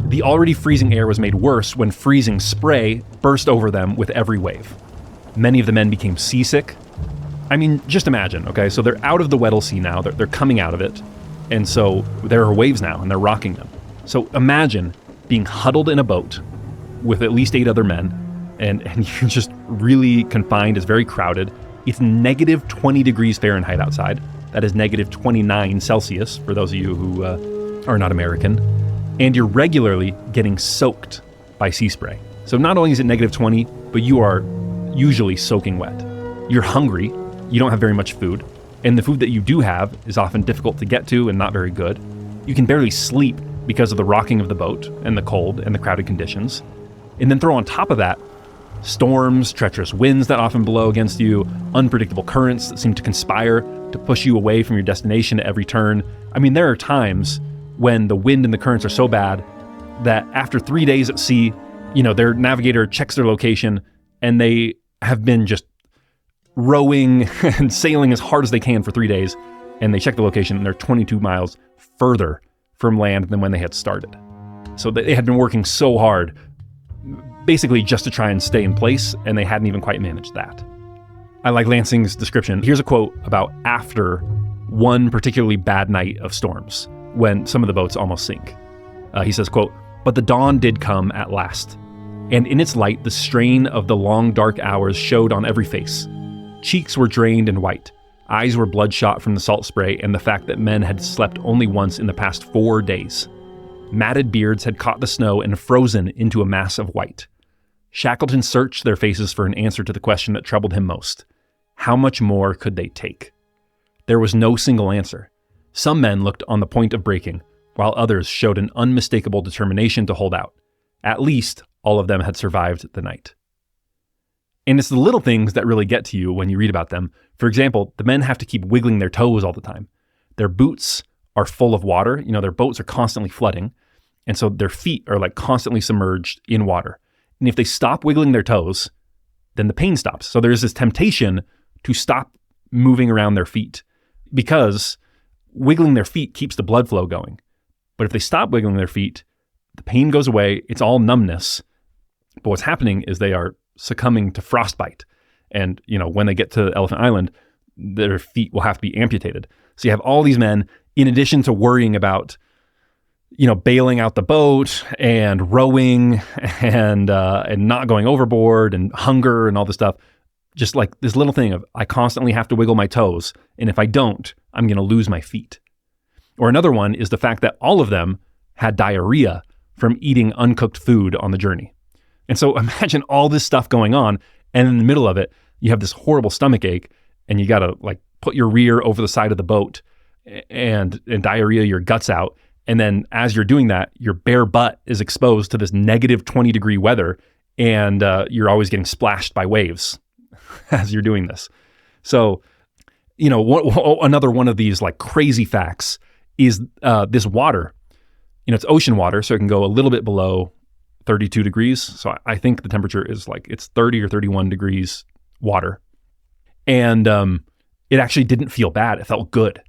The already freezing air was made worse when freezing spray burst over them with every wave. Many of the men became seasick. I mean, just imagine, okay? So they're out of the Weddell Sea now, they're coming out of it, and so there are waves now, and they're rocking them. So imagine being huddled in a boat with at least 8 other men, and you're just really confined, it's very crowded. It's negative 20 degrees Fahrenheit outside. That is negative 29 Celsius, for those of you who are not American. And you're regularly getting soaked by sea spray. So not only is it negative 20, but you are usually soaking wet. You're hungry, you don't have very much food, and the food that you do have is often difficult to get to and not very good. You can barely sleep because of the rocking of the boat and the cold and the crowded conditions. And then throw on top of that storms, treacherous winds that often blow against you, unpredictable currents that seem to conspire to push you away from your destination at every turn. I mean, there are times when the wind and the currents are so bad that after 3 days at sea, their navigator checks their location and they have been just rowing and sailing as hard as they can for 3 days, and they check the location and they're 22 miles further from land than when they had started. So they had been working so hard basically just to try and stay in place, and they hadn't even quite managed that. I like Lansing's description. Here's a quote about after one particularly bad night of storms, when some of the boats almost sink. He says, quote, "But the dawn did come at last, and in its light the strain of the long dark hours showed on every face. Cheeks were drained and white, eyes were bloodshot from the salt spray and the fact that men had slept only once in the past 4 days. Matted beards had caught the snow and frozen into a mass of white. Shackleton searched their faces for an answer to the question that troubled him most. How much more could they take? There was no single answer. Some men looked on the point of breaking, while others showed an unmistakable determination to hold out. At least all of them had survived the night." And it's the little things that really get to you when you read about them. For example, the men have to keep wiggling their toes all the time. Their boots are full of water. Their boats are constantly flooding. And so their feet are like constantly submerged in water. And if they stop wiggling their toes, then the pain stops. So there's this temptation to stop moving around their feet because wiggling their feet keeps the blood flow going. But if they stop wiggling their feet, the pain goes away. It's all numbness. But what's happening is they are succumbing to frostbite. And, when they get to Elephant Island, their feet will have to be amputated. So you have all these men, in addition to worrying about, bailing out the boat and rowing and not going overboard and hunger and all this stuff, just like this little thing of, I constantly have to wiggle my toes. And if I don't, I'm going to lose my feet. Or another one is the fact that all of them had diarrhea from eating uncooked food on the journey. And so imagine all this stuff going on, and in the middle of it, you have this horrible stomach ache, and you got to put your rear over the side of the boat and diarrhea your guts out. And then as you're doing that, your bare butt is exposed to this negative 20 degree weather, and you're always getting splashed by waves as you're doing this. So, another one of these crazy facts is this water. It's ocean water, so it can go a little bit below 32 degrees. So I think the temperature is it's 30 or 31 degrees water. And it actually didn't feel bad. It felt good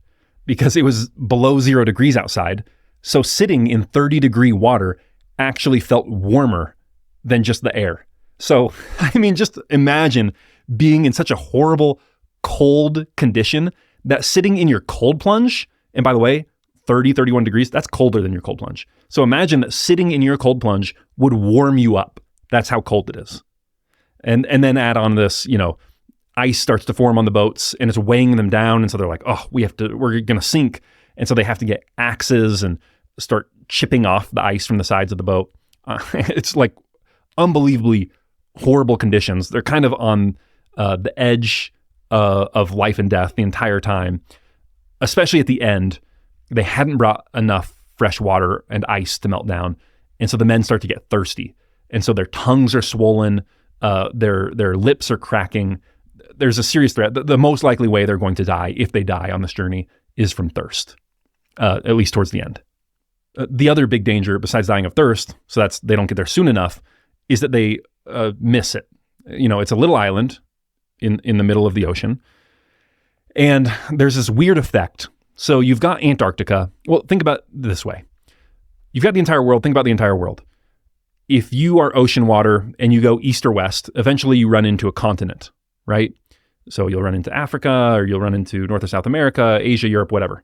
because it was below 0 degrees outside. So sitting in 30 degree water actually felt warmer than just the air. So, just imagine being in such a horrible, cold condition that sitting in your cold plunge, and by the way, 30, 31 degrees, that's colder than your cold plunge. So imagine that sitting in your cold plunge would warm you up. That's how cold it is. And then add on this, ice starts to form on the boats and it's weighing them down. And so they're like, oh, we're going to sink. And so they have to get axes and start chipping off the ice from the sides of the boat. It's unbelievably horrible conditions. They're kind of on the edge of life and death the entire time, especially at the end. They hadn't brought enough fresh water and ice to melt down. And so the men start to get thirsty. And so their tongues are swollen. Their lips are cracking. There's a serious threat. The most likely way they're going to die, if they die on this journey, is from thirst, at least towards the end. The other big danger, besides dying of thirst, so that's they don't get there soon enough, is that they miss it. It's a little island in the middle of the ocean, and there's this weird effect. So you've got Antarctica. Well, think about it this way. You've got the entire world. Think about the entire world. If you are ocean water and you go east or west, eventually you run into a continent, right? So you'll run into Africa, or you'll run into North or South America, Asia, Europe, whatever.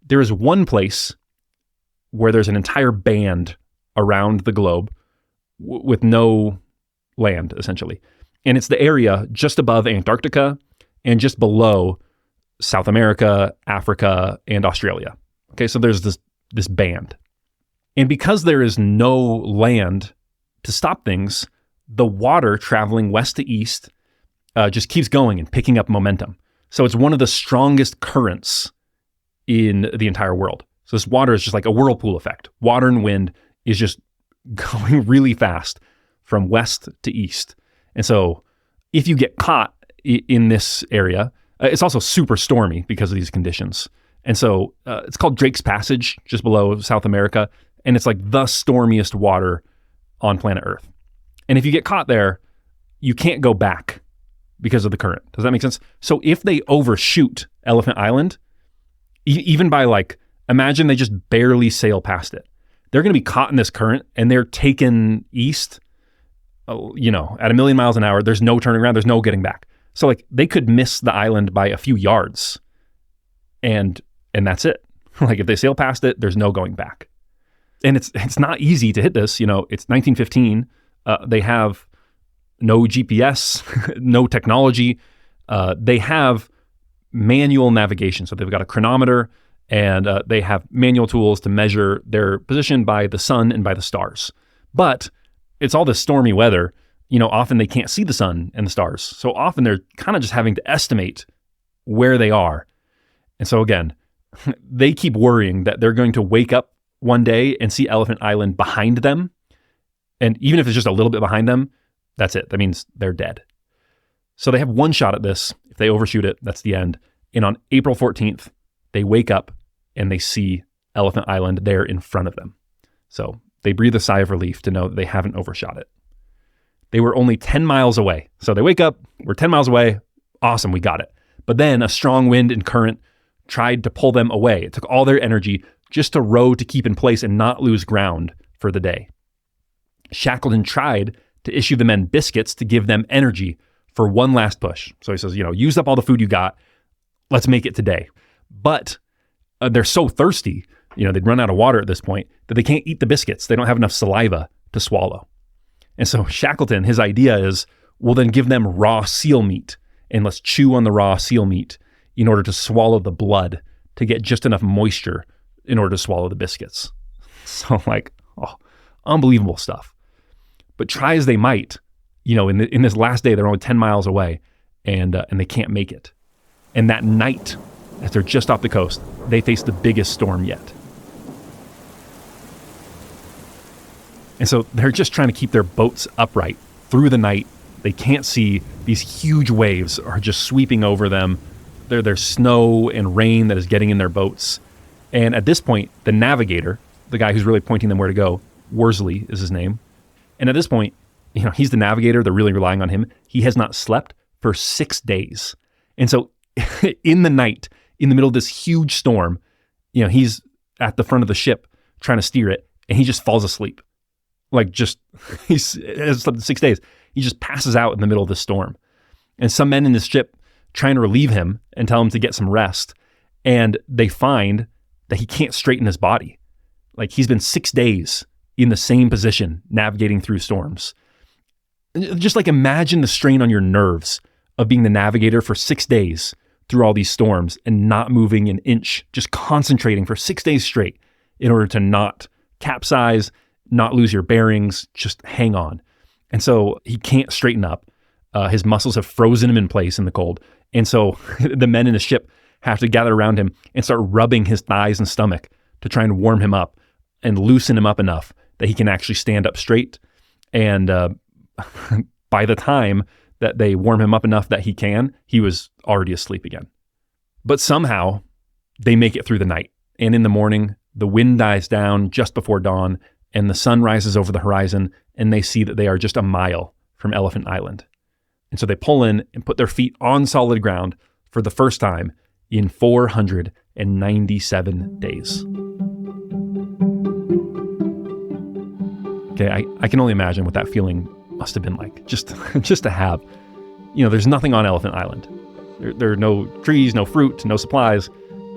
There is one place where there's an entire band around the globe with no land, essentially. And it's the area just above Antarctica and just below South America, Africa, and Australia. Okay, so there's this band. And because there is no land to stop things, the water traveling west to east just keeps going and picking up momentum. So it's one of the strongest currents in the entire world. So this water is just like a whirlpool effect. Water and wind is just going really fast from west to east. And so if you get caught in this area, it's also super stormy because of these conditions. And so it's called Drake's Passage, just below South America. And it's like the stormiest water on planet Earth. And if you get caught there, you can't go back because of the current. Does that make sense? So if they overshoot Elephant Island, even by imagine they just barely sail past it, they're going to be caught in this current and they're taken east, at 1,000,000 miles an hour. There's no turning around. There's no getting back. So they could miss the island by a few yards and that's it. If they sail past it, there's no going back. And it's not easy to hit this. It's 1915. They have no GPS, no technology. They have manual navigation. So they've got a chronometer and they have manual tools to measure their position by the sun and by the stars. But it's all this stormy weather. Often they can't see the sun and the stars. So often they're kind of just having to estimate where they are. And so again, they keep worrying that they're going to wake up one day and see Elephant Island behind them. And even if it's just a little bit behind them, that's it. That means they're dead. So they have one shot at this. If they overshoot it, that's the end. And on April 14th, they wake up and they see Elephant Island there in front of them. So they breathe a sigh of relief to know that they haven't overshot it. They were only 10 miles away. So they wake up, we're 10 miles away. Awesome, we got it. But then a strong wind and current tried to pull them away. It took all their energy just to row to keep in place and not lose ground for the day. Shackleton tried to issue the men biscuits to give them energy for one last push. So he says, use up all the food you got. Let's make it today. But they're so thirsty, they'd run out of water at this point, that they can't eat the biscuits. They don't have enough saliva to swallow. And so Shackleton, his idea is, we'll then give them raw seal meat and let's chew on the raw seal meat in order to swallow the blood to get just enough moisture in order to swallow the biscuits. So unbelievable stuff. But try as they might, in this last day, they're only 10 miles away and they can't make it. And that night, as they're just off the coast, they face the biggest storm yet. And so they're just trying to keep their boats upright through the night. They can't see. These huge waves are just sweeping over them. There's snow and rain that is getting in their boats. And at this point, the navigator, the guy who's really pointing them where to go, Worsley is his name. And at this point, he's the navigator. They're really relying on him. He has not slept for 6 days. And so in the night, in the middle of this huge storm, he's at the front of the ship trying to steer it, and he just falls asleep. He has slept 6 days. He just passes out in the middle of the storm. And some men in this ship trying to relieve him and tell him to get some rest. And they find that he can't straighten his body. He's been 6 days in the same position, navigating through storms. Just imagine the strain on your nerves of being the navigator for 6 days through all these storms and not moving an inch, just concentrating for 6 days straight in order to not capsize, not lose your bearings, just hang on. And so he can't straighten up. His muscles have frozen him in place in the cold. And so the men in the ship have to gather around him and start rubbing his thighs and stomach to try and warm him up and loosen him up enough that he can actually stand up straight. And by the time that they warm him up enough that he was already asleep again. But somehow they make it through the night. And in the morning, The wind dies down just before dawn, and the sun rises over the horizon, and they see that they are just a mile from Elephant Island. And so they pull in and put their feet on solid ground for the first time in 497 days. Okay, I can only imagine what that feeling must have been like, just to have, there's nothing on Elephant Island. There are no trees, no fruit, no supplies,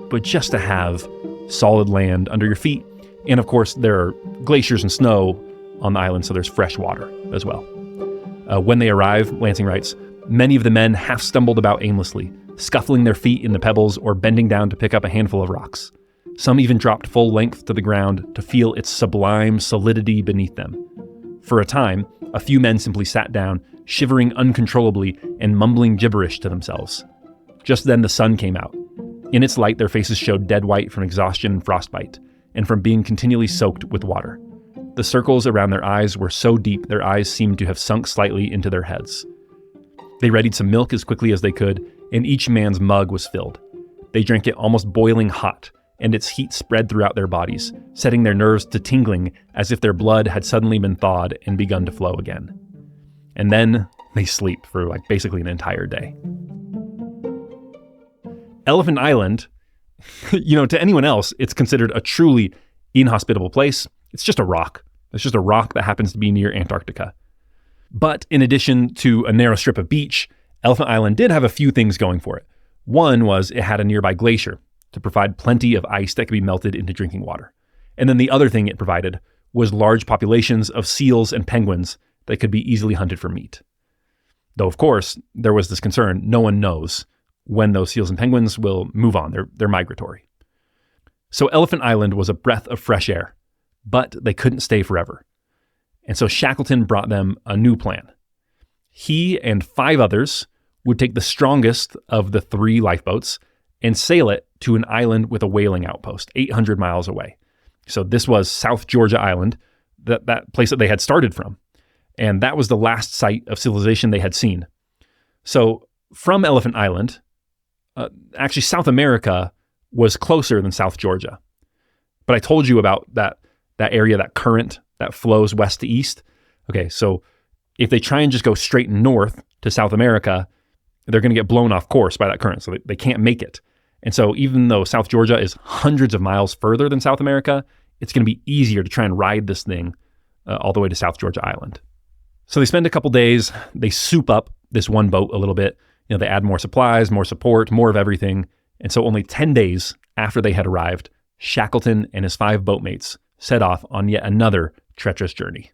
but just to have solid land under your feet. And of course, there are glaciers and snow on the island, so there's fresh water as well. When they arrive, Lansing writes, many of the men half stumbled about aimlessly, scuffling their feet in the pebbles or bending down to pick up a handful of rocks. Some even dropped full length to the ground to feel its sublime solidity beneath them. For a time, a few men simply sat down, shivering uncontrollably and mumbling gibberish to themselves. Just then the sun came out. In its light, their faces showed dead white from exhaustion and frostbite, and from being continually soaked with water. The circles around their eyes were so deep their eyes seemed to have sunk slightly into their heads. They readied some milk as quickly as they could, and each man's mug was filled. They drank it almost boiling hot, and its heat spread throughout their bodies, setting their nerves to tingling as if their blood had suddenly been thawed and begun to flow again. And then they sleep for basically an entire day. Elephant Island, to anyone else, it's considered a truly inhospitable place. It's just a rock. It's just a rock that happens to be near Antarctica. But in addition to a narrow strip of beach, Elephant Island did have a few things going for it. One was it had a nearby glacier to provide plenty of ice that could be melted into drinking water. And then the other thing it provided was large populations of seals and penguins that could be easily hunted for meat. Though, of course, there was this concern. No one knows when those seals and penguins will move on. They're migratory. So Elephant Island was a breath of fresh air, but they couldn't stay forever. And so Shackleton brought them a new plan. He and 5 others would take the strongest of the 3 lifeboats and sail it to an island with a whaling outpost 800 miles away. So this was South Georgia Island, that place that they had started from. And that was the last site of civilization they had seen. So from Elephant Island, actually South America was closer than South Georgia. But I told you about that area, that current that flows west to east. Okay, so if they try and just go straight north to South America, they're going to get blown off course by that current, so they can't make it. And so even though South Georgia is hundreds of miles further than South America, it's going to be easier to try and ride this thing all the way to South Georgia Island. So they spend a couple days, they soup up this one boat a little bit. They add more supplies, more support, more of everything. And so only 10 days after they had arrived, Shackleton and his 5 boatmates set off on yet another treacherous journey.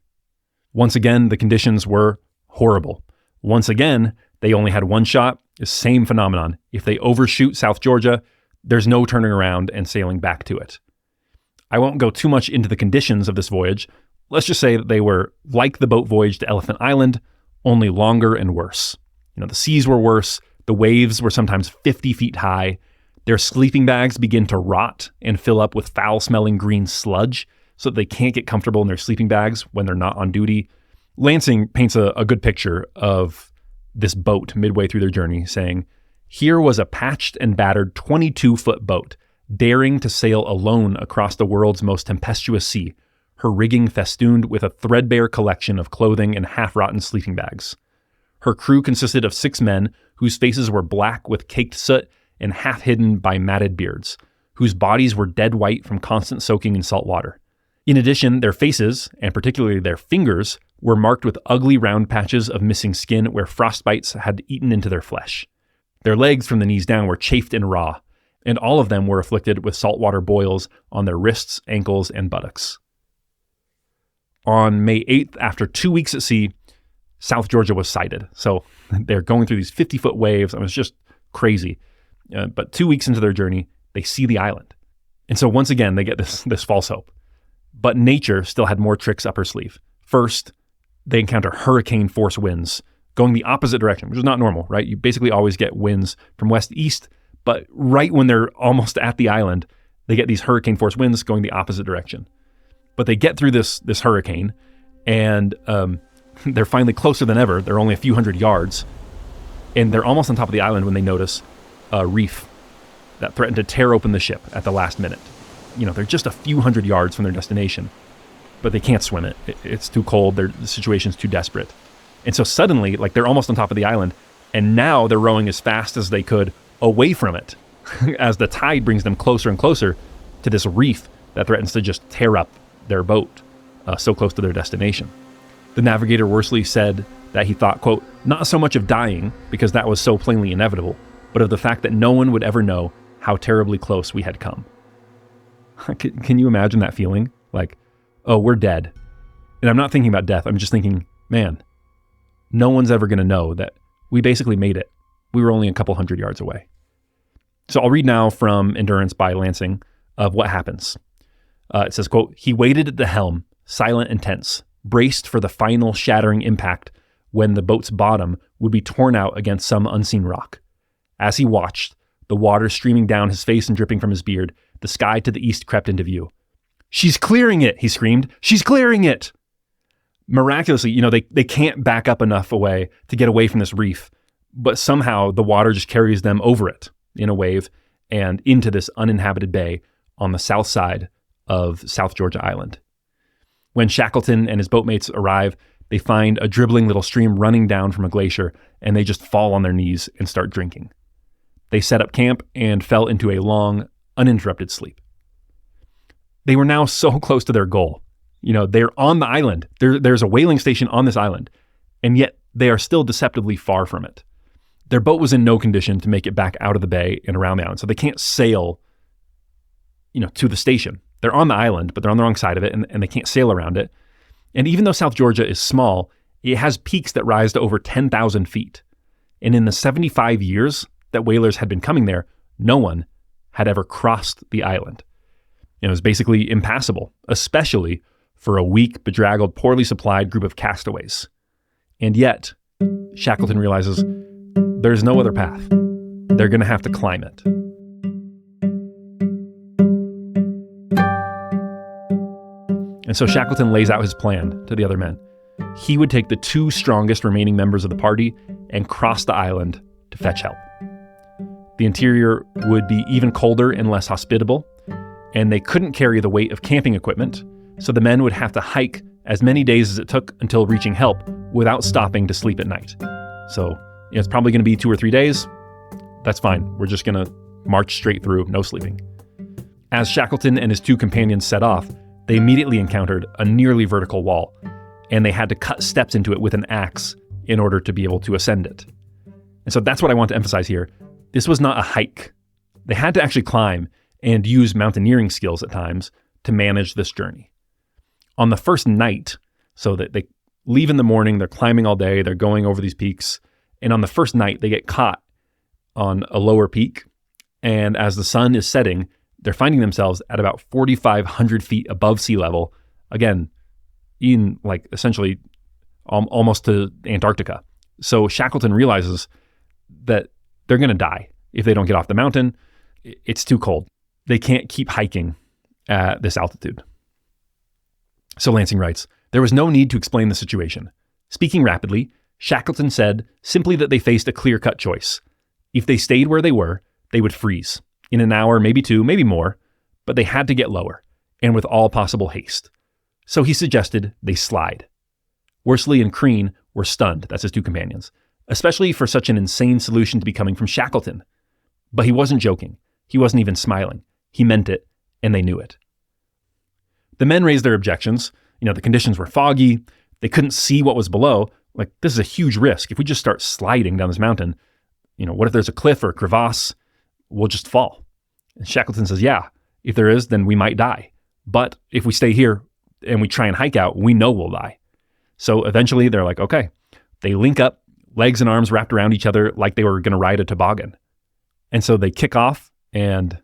Once again, the conditions were horrible. Once again, they only had one shot. The same phenomenon. If they overshoot South Georgia, there's no turning around and sailing back to it. I won't go too much into the conditions of this voyage. Let's just say that they were like the boat voyage to Elephant Island, only longer and worse. The seas were worse. The waves were sometimes 50 feet high. Their sleeping bags begin to rot and fill up with foul-smelling green sludge so that they can't get comfortable in their sleeping bags when they're not on duty. Lansing paints a good picture of this boat midway through their journey, saying, "Here was a patched and battered 22-foot boat, daring to sail alone across the world's most tempestuous sea, her rigging festooned with a threadbare collection of clothing and half-rotten sleeping bags. Her crew consisted of 6 men whose faces were black with caked soot and half hidden by matted beards, whose bodies were dead white from constant soaking in salt water. In addition, their faces, and particularly their fingers, were marked with ugly round patches of missing skin where frostbites had eaten into their flesh. Their legs from the knees down were chafed and raw, and all of them were afflicted with saltwater boils on their wrists, ankles, and buttocks." On May 8th, after 2 weeks at sea, South Georgia was sighted. So they're going through these 50-foot waves. It was just crazy. But 2 weeks into their journey, they see the island. And so once again, they get this false hope. But nature still had more tricks up her sleeve. First, they encounter hurricane-force winds going the opposite direction, which is not normal, right? You basically always get winds from west to east, but right when they're almost at the island, they get these hurricane-force winds going the opposite direction. But they get through this hurricane, and they're finally closer than ever. They're only a few hundred yards, and they're almost on top of the island when they notice a reef that threatened to tear open the ship at the last minute. they're just a few hundred yards from their destination, but they can't swim it. It's too cold. The situation's too desperate. And so suddenly, like, they're almost on top of the island, and now they're rowing as fast as they could away from it as the tide brings them closer and closer to this reef that threatens to just tear up their boat so close to their destination. The navigator Worsley said that he thought, quote, not so much of dying, because that was so plainly inevitable, but of the fact that no one would ever know how terribly close we had come. Can you imagine that feeling? Like, oh, we're dead. And I'm not thinking about death. I'm just thinking, man, no one's ever going to know that we basically made it. We were only a couple hundred yards away. So I'll read now from Endurance by Lansing of what happens. It says, quote, he waited at the helm, silent and tense, braced for the final shattering impact when the boat's bottom would be torn out against some unseen rock. As he watched, the water streaming down his face and dripping from his beard, the sky to the east crept into view. She's clearing it, he screamed. She's clearing it. Miraculously, they can't back up enough away to get away from this reef, but somehow the water just carries them over it in a wave and into this uninhabited bay on the south side of South Georgia Island. When Shackleton and his boatmates arrive, they find a dribbling little stream running down from a glacier, and they just fall on their knees and start drinking. They set up camp and fell into a long, uninterrupted sleep. They were now so close to their goal. They're on the island. There's a whaling station on this island, and yet they are still deceptively far from it. Their boat was in no condition to make it back out of the bay and around the island, so they can't sail, to the station. They're on the island, but they're on the wrong side of it, and they can't sail around it. And even though South Georgia is small, it has peaks that rise to over 10,000 feet. And in the 75 years that whalers had been coming there, no one had ever crossed the island. It was basically impassable, especially for a weak, bedraggled, poorly supplied group of castaways. And yet, Shackleton realizes there's no other path. They're going to have to climb it. And so Shackleton lays out his plan to the other men. He would take the two strongest remaining members of the party and cross the island to fetch help. The interior would be even colder and less hospitable, and they couldn't carry the weight of camping equipment, so the men would have to hike as many days as it took until reaching help without stopping to sleep at night. So it's probably going to be 2 or 3 days. That's fine. We're just going to march straight through, no sleeping. As Shackleton and his two companions set off, they immediately encountered a nearly vertical wall, and they had to cut steps into it with an axe in order to be able to ascend it. And so that's what I want to emphasize here. This was not a hike. They had to actually climb and use mountaineering skills at times to manage this journey. On the first night, so that they leave in the morning, they're climbing all day, they're going over these peaks, and on the first night, they get caught on a lower peak, and as the sun is setting, they're finding themselves at about 4,500 feet above sea level, again, in essentially almost to Antarctica. So Shackleton realizes that they're going to die if they don't get off the mountain. It's too cold. They can't keep hiking at this altitude. So Lansing writes, there was no need to explain the situation. Speaking rapidly, Shackleton said simply that they faced a clear-cut choice. If they stayed where they were, they would freeze. In an hour, maybe 2, maybe more, but they had to get lower, and with all possible haste. So he suggested they slide. Worsley and Crean were stunned, that's his two companions, especially for such an insane solution to be coming from Shackleton. But he wasn't joking. He wasn't even smiling. He meant it, and they knew it. The men raised their objections. The conditions were foggy. They couldn't see what was below. This is a huge risk. If we just start sliding down this mountain, what if there's a cliff or a crevasse? We'll just fall. And Shackleton says, yeah, if there is, then we might die. But if we stay here and we try and hike out, we know we'll die. So eventually they're like, okay. They link up, legs and arms wrapped around each other like they were going to ride a toboggan. And so they kick off, and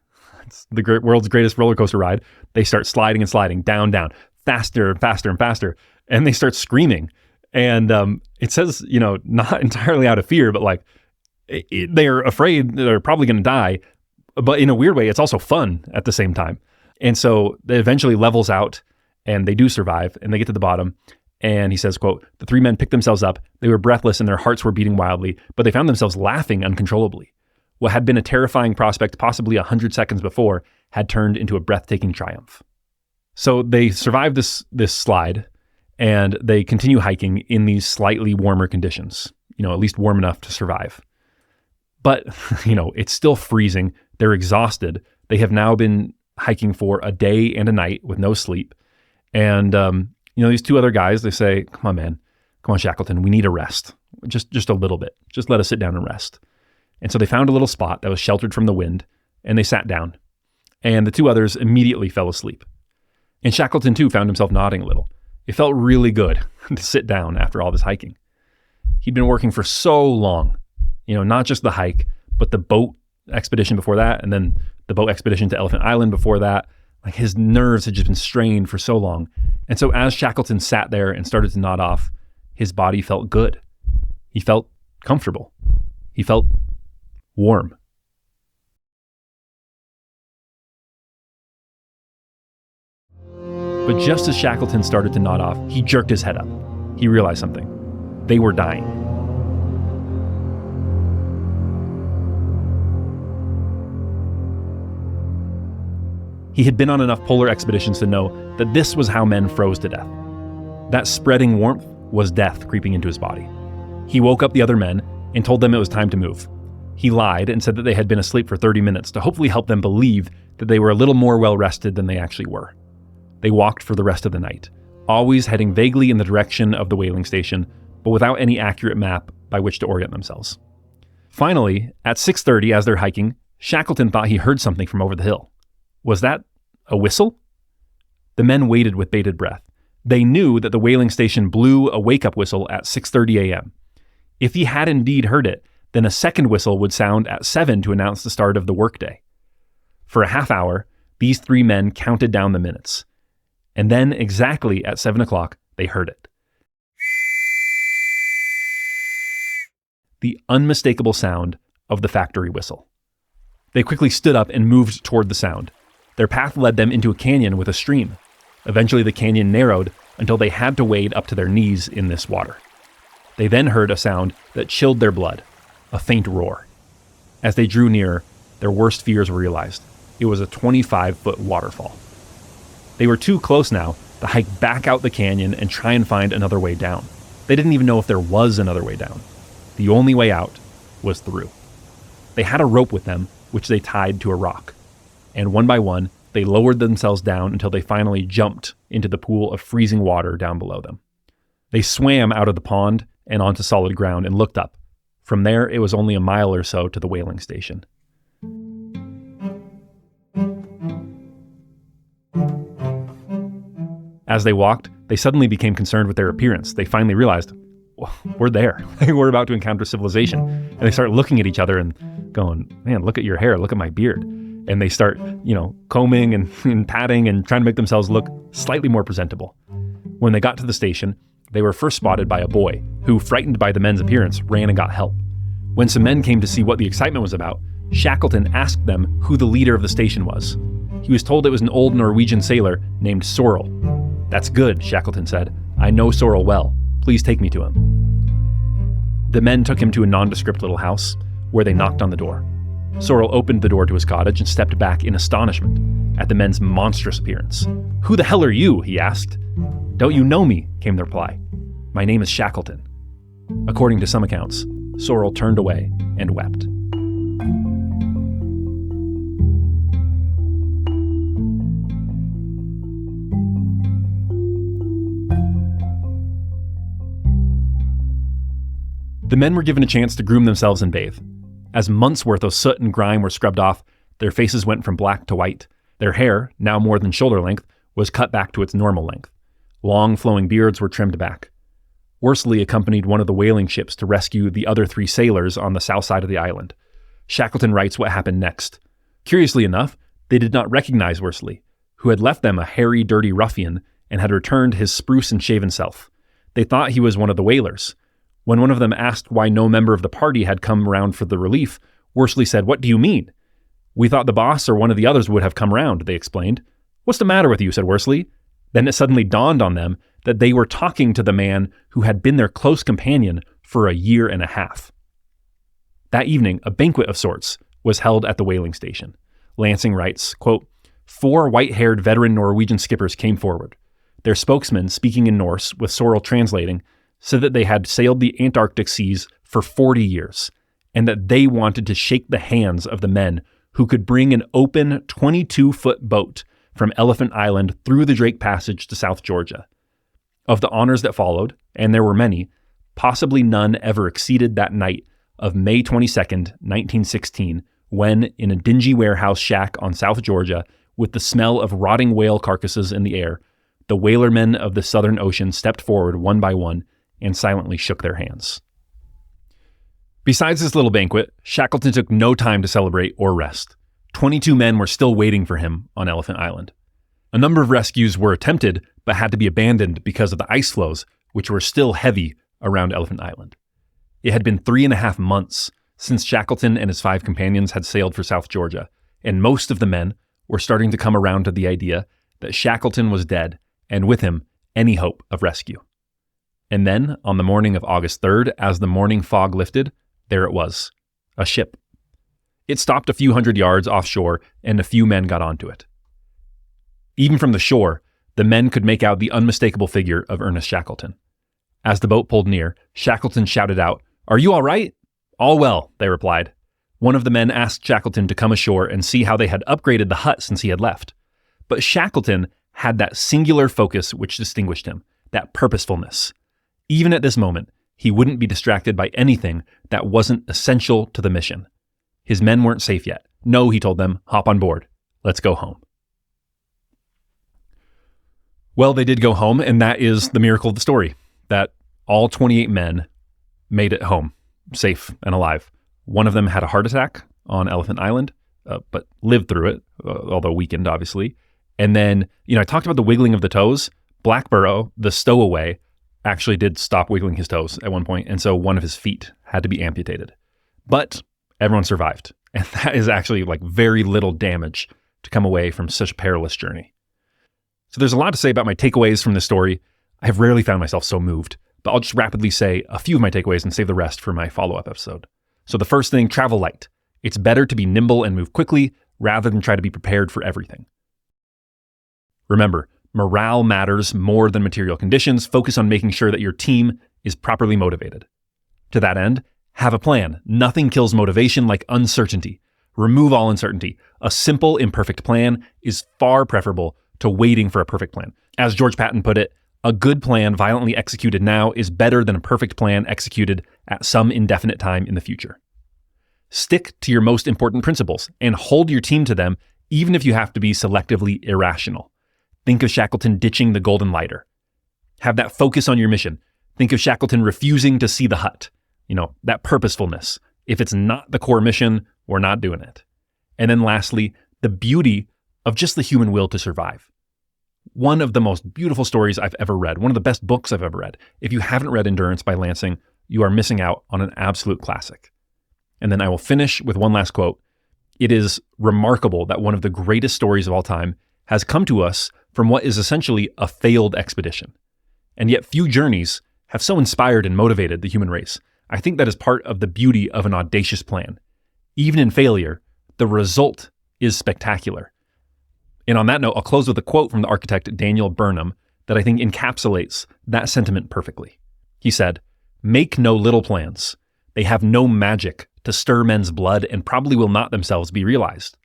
it's the world's greatest roller coaster ride. They start sliding and sliding, down, faster and faster and faster. And they start screaming. And it says, not entirely out of fear, but they're afraid they're probably going to die, but in a weird way, it's also fun at the same time. And so it eventually levels out, and they do survive, and they get to the bottom. And he says, quote, the three men picked themselves up. They were breathless and their hearts were beating wildly, but they found themselves laughing uncontrollably. What had been a terrifying prospect possibly 100 seconds before had turned into a breathtaking triumph. So they survive this slide, and they continue hiking in these slightly warmer conditions, at least warm enough to survive. But, it's still freezing. They're exhausted. They have now been hiking for a day and a night with no sleep. And, these two other guys, they say, come on, man. Come on, Shackleton. We need a rest. Just a little bit. Just let us sit down and rest. And so they found a little spot that was sheltered from the wind, and they sat down. And the two others immediately fell asleep. And Shackleton, too, found himself nodding a little. It felt really good to sit down after all this hiking. He'd been working for so long, not just the hike, but the boat expedition before that, and then the boat expedition to Elephant Island before that. Like, his nerves had just been strained for so long. And so as Shackleton sat there and started to nod off, his body felt good. He felt comfortable. He felt warm. But just as Shackleton started to nod off, he jerked his head up. He realized something. They were dying. He had been on enough polar expeditions to know that this was how men froze to death. That spreading warmth was death creeping into his body. He woke up the other men and told them it was time to move. He lied and said that they had been asleep for 30 minutes to hopefully help them believe that they were a little more well-rested than they actually were. They walked for the rest of the night, always heading vaguely in the direction of the whaling station, but without any accurate map by which to orient themselves. Finally, at 6:30 as they're hiking, Shackleton thought he heard something from over the hill. Was that a whistle? The men waited with bated breath. They knew that the whaling station blew a wake-up whistle at 6:30 a.m. If he had indeed heard it, then a second whistle would sound at 7 to announce the start of the workday. For a half hour, these three men counted down the minutes. And then exactly at 7 o'clock, they heard it. The unmistakable sound of the factory whistle. They quickly stood up and moved toward the sound. Their path led them into a canyon with a stream. Eventually the canyon narrowed until they had to wade up to their knees in this water. They then heard a sound that chilled their blood, a faint roar. As they drew nearer, their worst fears were realized. It was a 25-foot waterfall. They were too close now to hike back out the canyon and try and find another way down. They didn't even know if there was another way down. The only way out was through. They had a rope with them, which they tied to a rock. And one by one, they lowered themselves down until they finally jumped into the pool of freezing water down below them. They swam out of the pond and onto solid ground and looked up. From there, it was only a mile or so to the whaling station. As they walked, they suddenly became concerned with their appearance. They finally realized, we're there. We're about to encounter civilization. And they start looking at each other and going, man, look at your hair, look at my beard. And they start, combing and patting and trying to make themselves look slightly more presentable. When they got to the station, they were first spotted by a boy who, frightened by the men's appearance, ran and got help. When some men came to see what the excitement was about, Shackleton asked them who the leader of the station was. He was told it was an old Norwegian sailor named Sorrel. "That's good," Shackleton said. "I know Sorrel well. Please take me to him." The men took him to a nondescript little house, where they knocked on the door. Sorrel opened the door to his cottage and stepped back in astonishment at the men's monstrous appearance. "Who the hell are you?" he asked. "Don't you know me?" came the reply. "My name is Shackleton." According to some accounts, Sorrel turned away and wept. The men were given a chance to groom themselves and bathe. As months' worth of soot and grime were scrubbed off, their faces went from black to white. Their hair, now more than shoulder length, was cut back to its normal length. Long flowing beards were trimmed back. Worsley accompanied one of the whaling ships to rescue the other three sailors on the south side of the island. Shackleton writes what happened next. Curiously enough, they did not recognize Worsley, who had left them a hairy, dirty ruffian and had returned his spruce and shaven self. They thought he was one of the whalers. When one of them asked why no member of the party had come around for the relief, Worsley said, "What do you mean?" "We thought the boss or one of the others would have come round," they explained. "What's the matter with you?" said Worsley. Then it suddenly dawned on them that they were talking to the man who had been their close companion for a year and a half. That evening, a banquet of sorts was held at the whaling station. Lansing writes, quote, 4 white-haired veteran Norwegian skippers came forward. Their spokesman, speaking in Norse with Sorrel translating, said that they had sailed the Antarctic seas for 40 years and that they wanted to shake the hands of the men who could bring an open 22-foot boat from Elephant Island through the Drake Passage to South Georgia. Of the honors that followed, and there were many, possibly none ever exceeded that night of May 22nd, 1916, when, in a dingy warehouse shack on South Georgia, with the smell of rotting whale carcasses in the air, the whalermen of the Southern Ocean stepped forward one by one and silently shook their hands. Besides this little banquet, Shackleton took no time to celebrate or rest. 22 men were still waiting for him on Elephant Island. A number of rescues were attempted, but had to be abandoned because of the ice floes, which were still heavy around Elephant Island. It had been 3.5 months since Shackleton and his 5 companions had sailed for South Georgia, and most of the men were starting to come around to the idea that Shackleton was dead, and with him, any hope of rescue. And then, on the morning of August 3rd, as the morning fog lifted, there it was, a ship. It stopped a few hundred yards offshore, and a few men got onto it. Even from the shore, the men could make out the unmistakable figure of Ernest Shackleton. As the boat pulled near, Shackleton shouted out, "Are you all right?" "All well," they replied. One of the men asked Shackleton to come ashore and see how they had upgraded the hut since he had left. But Shackleton had that singular focus which distinguished him, that purposefulness. Even at this moment, he wouldn't be distracted by anything that wasn't essential to the mission. His men weren't safe yet. "No," he told them, "hop on board. Let's go home." Well, they did go home, and that is the miracle of the story, that all 28 men made it home, safe and alive. One of them had a heart attack on Elephant Island, but lived through it, although weakened, obviously. And then, I talked about the wiggling of the toes. Blackborough, the stowaway, actually did stop wiggling his toes at one point, and so one of his feet had to be amputated. But everyone survived, and that is actually very little damage to come away from such a perilous journey. So there's a lot to say about my takeaways from this story. I have rarely found myself so moved, but I'll just rapidly say a few of my takeaways and save the rest for my follow-up episode. So the first thing, travel light. It's better to be nimble and move quickly rather than try to be prepared for everything. Remember, morale matters more than material conditions. Focus on making sure that your team is properly motivated. To that end, have a plan. Nothing kills motivation like uncertainty. Remove all uncertainty. A simple, imperfect plan is far preferable to waiting for a perfect plan. As George Patton put it, a good plan violently executed now is better than a perfect plan executed at some indefinite time in the future. Stick to your most important principles and hold your team to them, even if you have to be selectively irrational. Think of Shackleton ditching the golden lighter. Have that focus on your mission. Think of Shackleton refusing to see the hut. That purposefulness. If it's not the core mission, we're not doing it. And then lastly, the beauty of just the human will to survive. One of the most beautiful stories I've ever read, one of the best books I've ever read. If you haven't read Endurance by Lansing, you are missing out on an absolute classic. And then I will finish with one last quote. It is remarkable that one of the greatest stories of all time has come to us from what is essentially a failed expedition. And yet few journeys have so inspired and motivated the human race. I think that is part of the beauty of an audacious plan. Even in failure, the result is spectacular. And on that note, I'll close with a quote from the architect Daniel Burnham that I think encapsulates that sentiment perfectly. He said, "Make no little plans. They have no magic to stir men's blood and probably will not themselves be realized.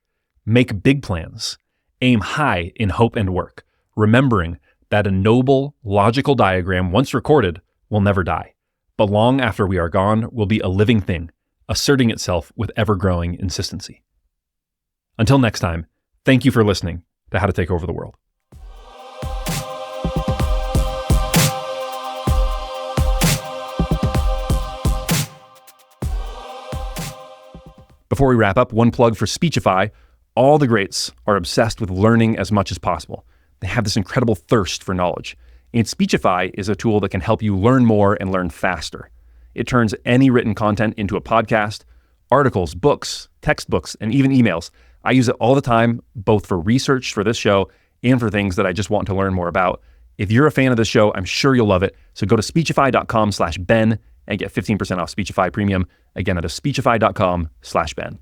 Make big plans. Aim high in hope and work, remembering that a noble, logical diagram once recorded will never die, but long after we are gone will be a living thing, asserting itself with ever-growing insistency." Until next time, thank you for listening to How to Take Over the World. Before we wrap up, one plug for Speechify. All the greats are obsessed with learning as much as possible. They have this incredible thirst for knowledge. And Speechify is a tool that can help you learn more and learn faster. It turns any written content into a podcast, articles, books, textbooks, and even emails. I use it all the time, both for research for this show and for things that I just want to learn more about. If you're a fan of this show, I'm sure you'll love it. So go to speechify.com/Ben and get 15% off Speechify Premium. Again, that is speechify.com/Ben.